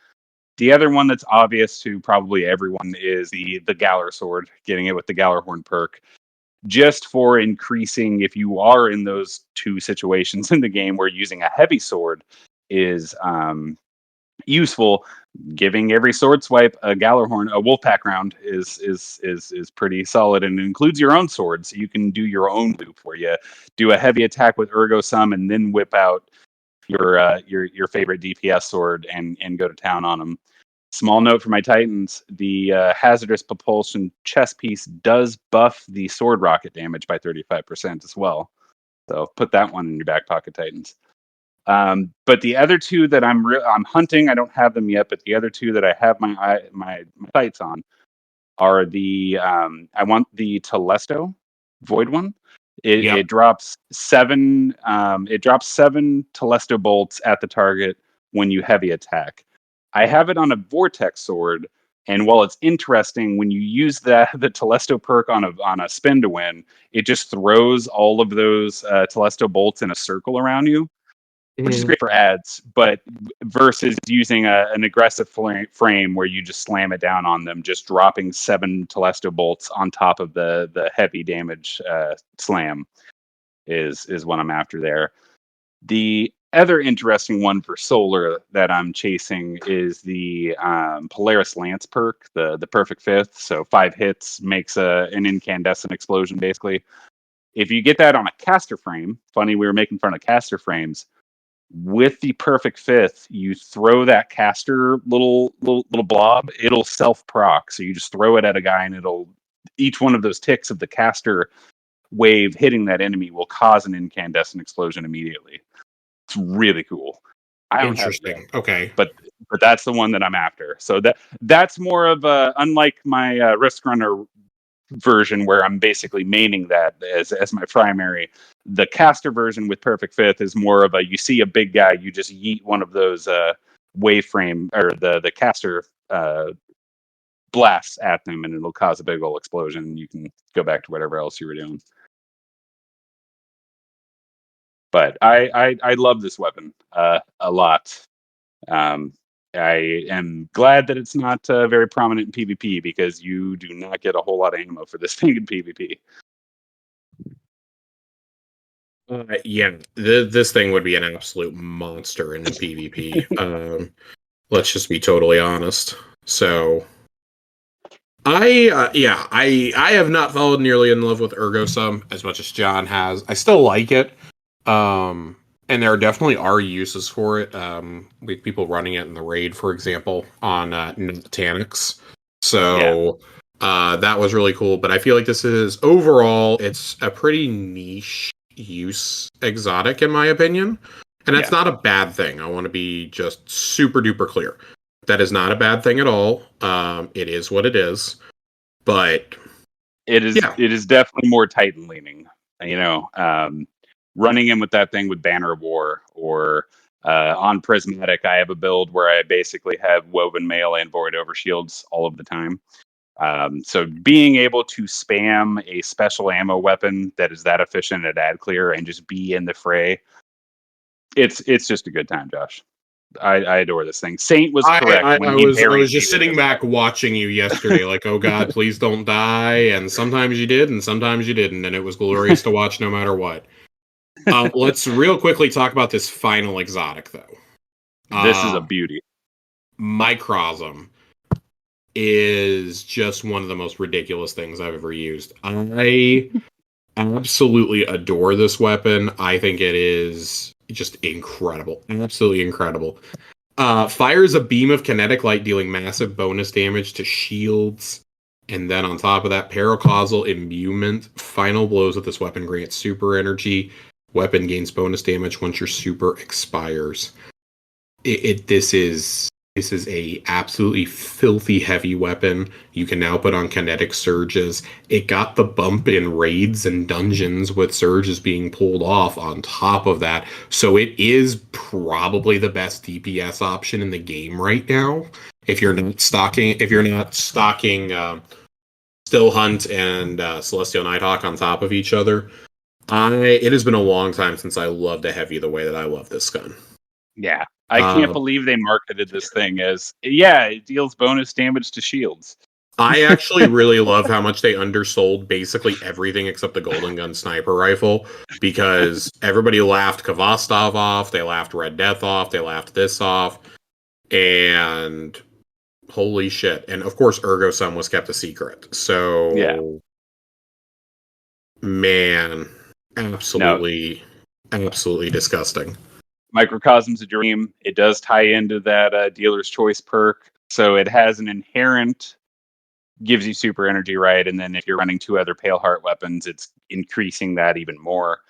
The other one that's obvious to probably everyone is the Galler sword, getting it with the Gallarhorn perk, just for increasing if you are in those 2 situations in the game where using a heavy sword is useful. Giving every sword swipe a Gallarhorn, a Wolfpack round is pretty solid, and it includes your own sword, so you can do your own loop where you do a heavy attack with Ergo Sum and then whip out your favorite DPS sword and go to town on them. Small note for my Titans: the hazardous propulsion chest piece does buff the sword rocket damage by 35% as well. So put that one in your back pocket, Titans. But the other 2 that I'm hunting, I don't have them yet, but the other 2 that I have my sights on are the I want the Telesto Void one. Yep. It drops 7 Telesto bolts at the target when you heavy attack. I have it on a Vortex sword, and while it's interesting, when you use the Telesto perk on a spin to win, it just throws all of those Telesto bolts in a circle around you, which is great for ads, but versus using an aggressive frame where you just slam it down on them, just dropping 7 Telesto bolts on top of the heavy damage slam is what I'm after there. The other interesting one for solar that I'm chasing is the Polaris Lance perk, the perfect fifth. So 5 hits makes an incandescent explosion, basically. If you get that on a caster frame, funny, we were making fun of caster frames. With the perfect fifth, you throw that caster little blob, it'll self proc. So you just throw it at a guy, and it'll, each one of those ticks of the caster wave hitting that enemy will cause an incandescent explosion immediately. It's really cool. I don't have it yet, Interesting. Okay. but that's the one that I'm after. So that's more of a, unlike my Risk Runner version where I'm basically maining that as my primary. The caster version with Perfect Fifth is more of a, you see a big guy, you just yeet one of those waveframe or the caster blasts at them, and it'll cause a big old explosion. And you can go back to whatever else you were doing. But I love this weapon a lot. I am glad that it's not very prominent in PvP, because you do not get a whole lot of ammo for this thing in PvP. Yeah, this thing would be an absolute monster in PvP. Let's just be totally honest. So, I have not fallen nearly in love with Ergo Sum as much as John has. I still like it. And there definitely are uses for it. With people running it in the raid, for example, on Tanics. So that was really cool. But I feel like this is overall, it's a pretty niche use exotic in my opinion, and that's not a bad thing. I want to be just super duper clear. That is not a bad thing at all. It is what it is. But it is definitely more Titan leaning. Running in with that thing with Banner of War, or on Prismatic, I have a build where I basically have Woven Mail and Void Overshields all of the time. So being able to spam a special ammo weapon that is that efficient at ad clear and just be in the fray, it's just a good time, Josh. I adore this thing. Saint was correct. I was just sitting back watching you yesterday, like, oh god, please don't die. And sometimes you did, and sometimes you didn't, and it was glorious to watch no matter what. Let's real quickly talk about this final exotic, though. This is a beauty. Microcasm is just one of the most ridiculous things I've ever used. I absolutely adore this weapon. I think it is just incredible. Absolutely incredible. Fires a beam of kinetic light, dealing massive bonus damage to shields. And then on top of that, paracausal imbuement. Final blows with this weapon grant super energy. Weapon gains bonus damage once your super expires. This is a absolutely filthy heavy weapon. You can now put on kinetic surges. It got the bump in raids and dungeons with surges being pulled off on top of that. So it is probably the best DPS option in the game right now. If you're not stocking Still Hunt and Celestial Nighthawk on top of each other. It has been a long time since I loved a heavy the way that I love this gun. Yeah. I can't believe they marketed this thing as, it deals bonus damage to shields. I actually really love how much they undersold basically everything except the Golden Gun sniper rifle, because everybody laughed Kvastov off, they laughed Red Death off, they laughed this off, and holy shit. And of course, Ergo Sum was kept a secret. So, man, absolutely disgusting. Microcasm's a dream. It does tie into that dealer's choice perk. So it has an inherent, gives you super energy, right? And then if you're running 2 other Pale Heart weapons, it's increasing that even more.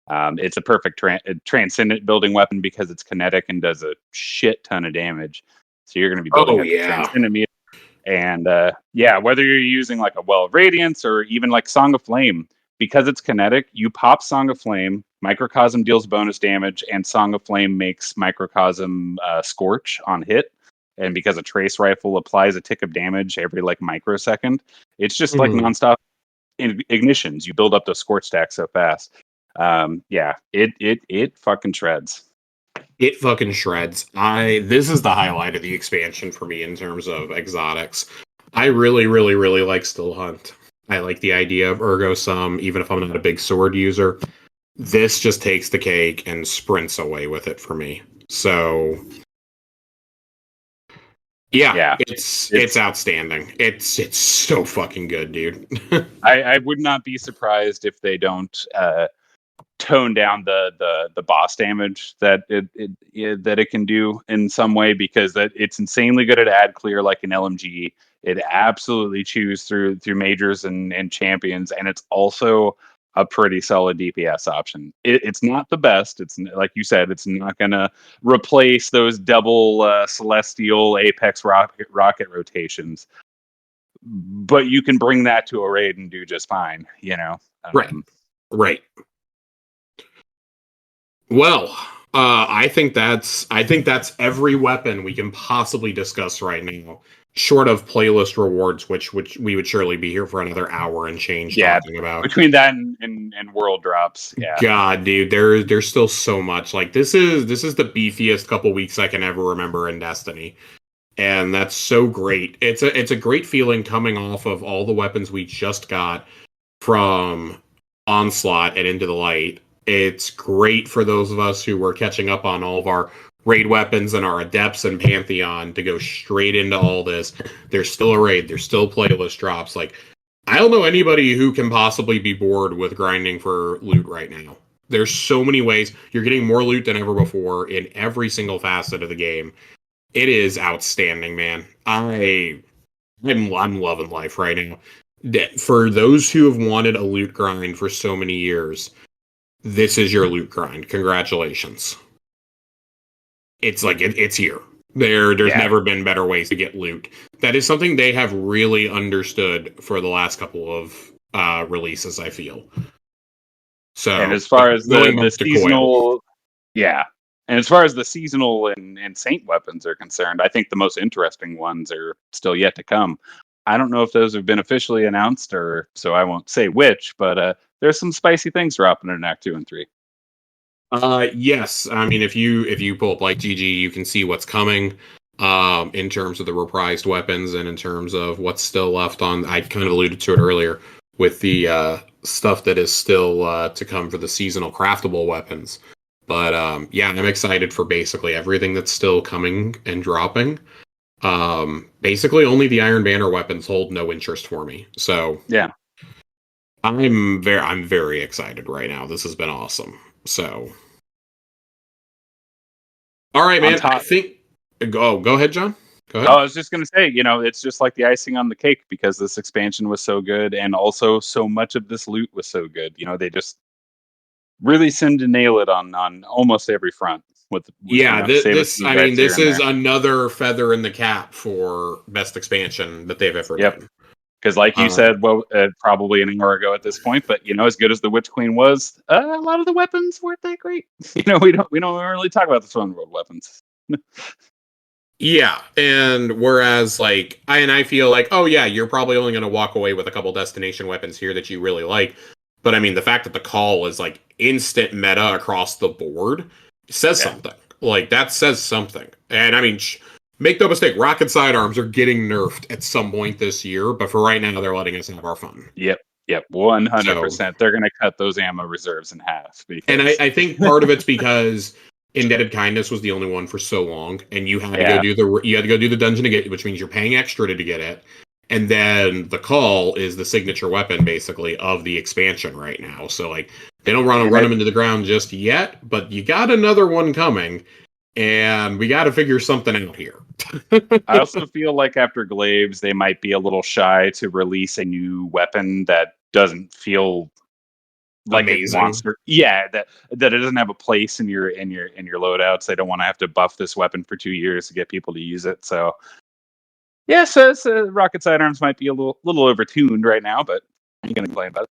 It's a perfect transcendent building weapon because it's kinetic and does a shit ton of damage. So you're going to be building transcendent meter. And whether you're using like a Well of Radiance or even like Song of Flame, because it's kinetic, you pop Song of Flame, Microcasm deals bonus damage, and Song of Flame makes Microcasm Scorch on hit. And because a Trace Rifle applies a tick of damage every like microsecond, it's just like nonstop ignitions. You build up those Scorch stacks so fast. It fucking shreds. It fucking shreds. This is the highlight of the expansion for me in terms of exotics. I really, really, really like Still Hunt. I like the idea of Ergo Sum, even if I'm not a big sword user. This just takes the cake and sprints away with it for me. So, it's outstanding. It's so fucking good, dude. I would not be surprised if they don't tone down the boss damage that it can do in some way, because that it's insanely good at ad clear like an LMG. It absolutely chews through majors and champions, and it's also a pretty solid DPS option. It's not the best. It's like you said, it's not going to replace those double celestial apex rocket rotations, but you can bring that to a raid and do just fine. Right. Right. Well, I think that's every weapon we can possibly discuss right now, short of playlist rewards, which we would surely be here for another hour and change talking about. Between that and world drops, God, dude, there's still so much. Like this is the beefiest couple weeks I can ever remember in Destiny, and that's so great. It's a great feeling coming off of all the weapons we just got from Onslaught and Into the Light. It's great for those of us who were catching up on all of our raid weapons and our adepts and Pantheon to go straight into all this. There's still a raid. There's still playlist drops. Like, I don't know anybody who can possibly be bored with grinding for loot right now. There's so many ways. You're getting more loot than ever before in every single facet of the game. It is outstanding, man. I'm loving life right now. For those who have wanted a loot grind for so many years, this is your loot grind. Congratulations. It's like it's here. There's never been better ways to get loot. That is something they have really understood for the last couple of releases, I feel. So, and as far as the seasonal, and as far as the seasonal and Saint weapons are concerned, I think the most interesting ones are still yet to come. I don't know if those have been officially announced, so I won't say which, but there's some spicy things dropping in Act 2 and 3. Yes. I mean, if you pull up like GG, you can see what's coming in terms of the reprised weapons and in terms of what's still left on. I kind of alluded to it earlier with the stuff that is still to come for the seasonal craftable weapons. But I'm excited for basically everything that's still coming and dropping. Basically only the Iron Banner weapons hold no interest for me. So yeah, I'm very excited right now. This has been awesome. So all right, man. I think go ahead, John. Go ahead. I was just gonna say, it's just like the icing on the cake because this expansion was so good, and also so much of this loot was so good. They just really seemed to nail it on almost every front. This is another feather in the cap for best expansion that they've ever done. Because, like you said, probably an hour ago at this point, but as good as the Witch Queen was, a lot of the weapons weren't that great. We don't really talk about the Throne World weapons. Yeah, and whereas I feel like, oh yeah, you're probably only going to walk away with a couple destination weapons here that you really like, but I mean the fact that the call is like instant meta across the board says something. Like that says something, and I mean. Make no mistake, rocket sidearms are getting nerfed at some point this year, but for right now, they're letting us have our fun. Yep, 100%. They're going to cut those ammo reserves in half. And I think part of it's because Indebted Kindness was the only one for so long, and you had to go do the dungeon to get it, which means you're paying extra to get it. And then the call is the signature weapon, basically, of the expansion right now. So they don't run them into the ground just yet, but you got another one coming. And we got to figure something out here. I also feel like after Glaives, they might be a little shy to release a new weapon that doesn't feel like amazing. A monster. Yeah, that it doesn't have a place in your loadouts. They don't want to have to buff this weapon for 2 years to get people to use it. So, so rocket sidearms might be a little overtuned right now, but I'm going to complain about it.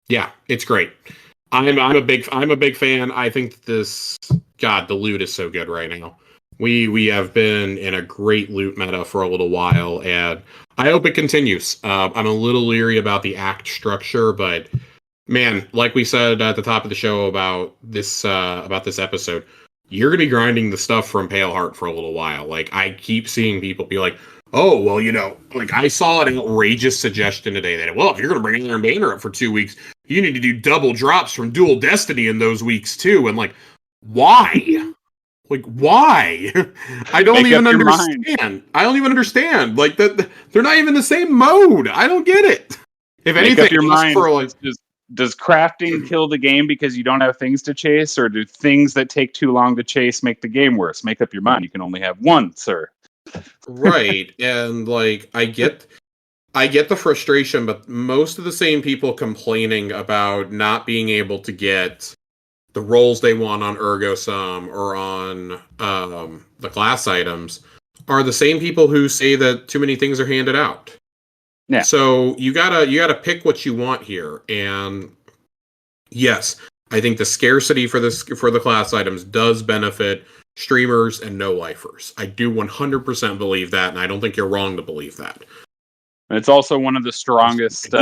Yeah, it's great. I'm a big fan. I think the loot is so good right now. We have been in a great loot meta for a little while, and I hope it continues. I'm a little leery about the act structure, but man, like we said at the top of the show about this episode, you're gonna be grinding the stuff from Paleheart for a little while. Like I keep seeing people be like, oh, well, I saw an outrageous suggestion today that, well, if you're going to bring Iron Banner up for 2 weeks, you need to do double drops from Dual Destiny in those weeks, too. And, why? Why? I don't even understand. I don't even understand. They're not even in the same mode. I don't get it. If anything, your mind does crafting kill the game because you don't have things to chase, or do things that take too long to chase make the game worse? Make up your mind. You can only have one, sir. Right, and I get I get the frustration, but most of the same people complaining about not being able to get the rolls they want on Ergo Sum or on the class items are the same people who say that too many things are handed out. Yeah. So you gotta pick what you want here, and yes, I think the scarcity for the class items does benefit streamers and no lifers. I do 100% believe that, and I don't think you're wrong to believe that. It's also one of the strongest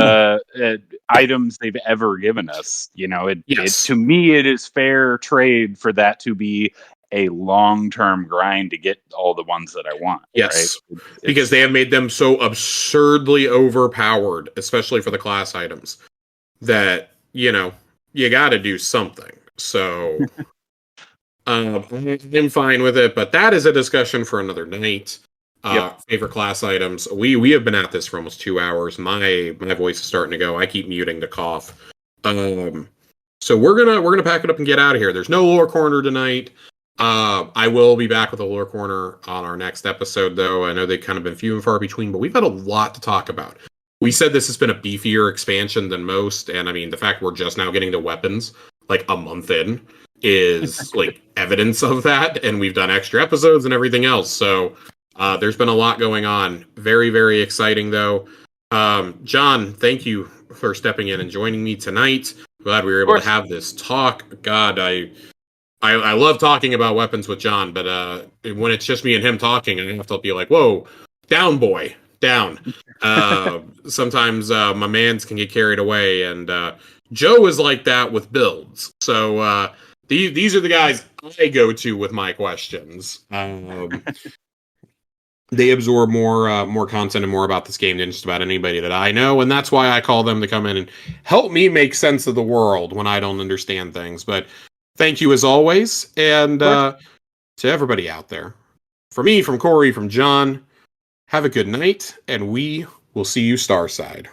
items they've ever given us. You know, Yes. to me, it is fair trade for that to be a long-term grind to get all the ones that I want. Yes. Right? Because they have made them so absurdly overpowered, especially for the class items, that, you know, you got to do something. So I'm fine with it, but that is a discussion for another night. Yep. Favorite class items. We have been at this for almost 2 hours. My voice is starting to go. I keep muting to cough. So we're gonna pack it up and get out of here. There's no lore corner tonight. I will be back with a lore corner on our next episode, though. I know they've kind of been few and far between, but we've had a lot to talk about. We said this has been a beefier expansion than most, and I mean the fact we're just now getting to weapons like a month in is like evidence of that, and we've done extra episodes and everything else. So there's been a lot going on. Very, very exciting, though. John, thank you for stepping in and joining me tonight. Glad we were able to have this talk. God, I love talking about weapons with John, but when it's just me and him talking, I have to be like, whoa, down, boy, down. Sometimes my mans can get carried away, and Joe is like that with builds. So these are the guys I go to with my questions. They absorb more content and more about this game than just about anybody that I know, and that's why I call them to come in and help me make sense of the world when I don't understand things. But thank you as always, and to everybody out there. For me, from Corey, from John, have a good night, and we will see you Starside.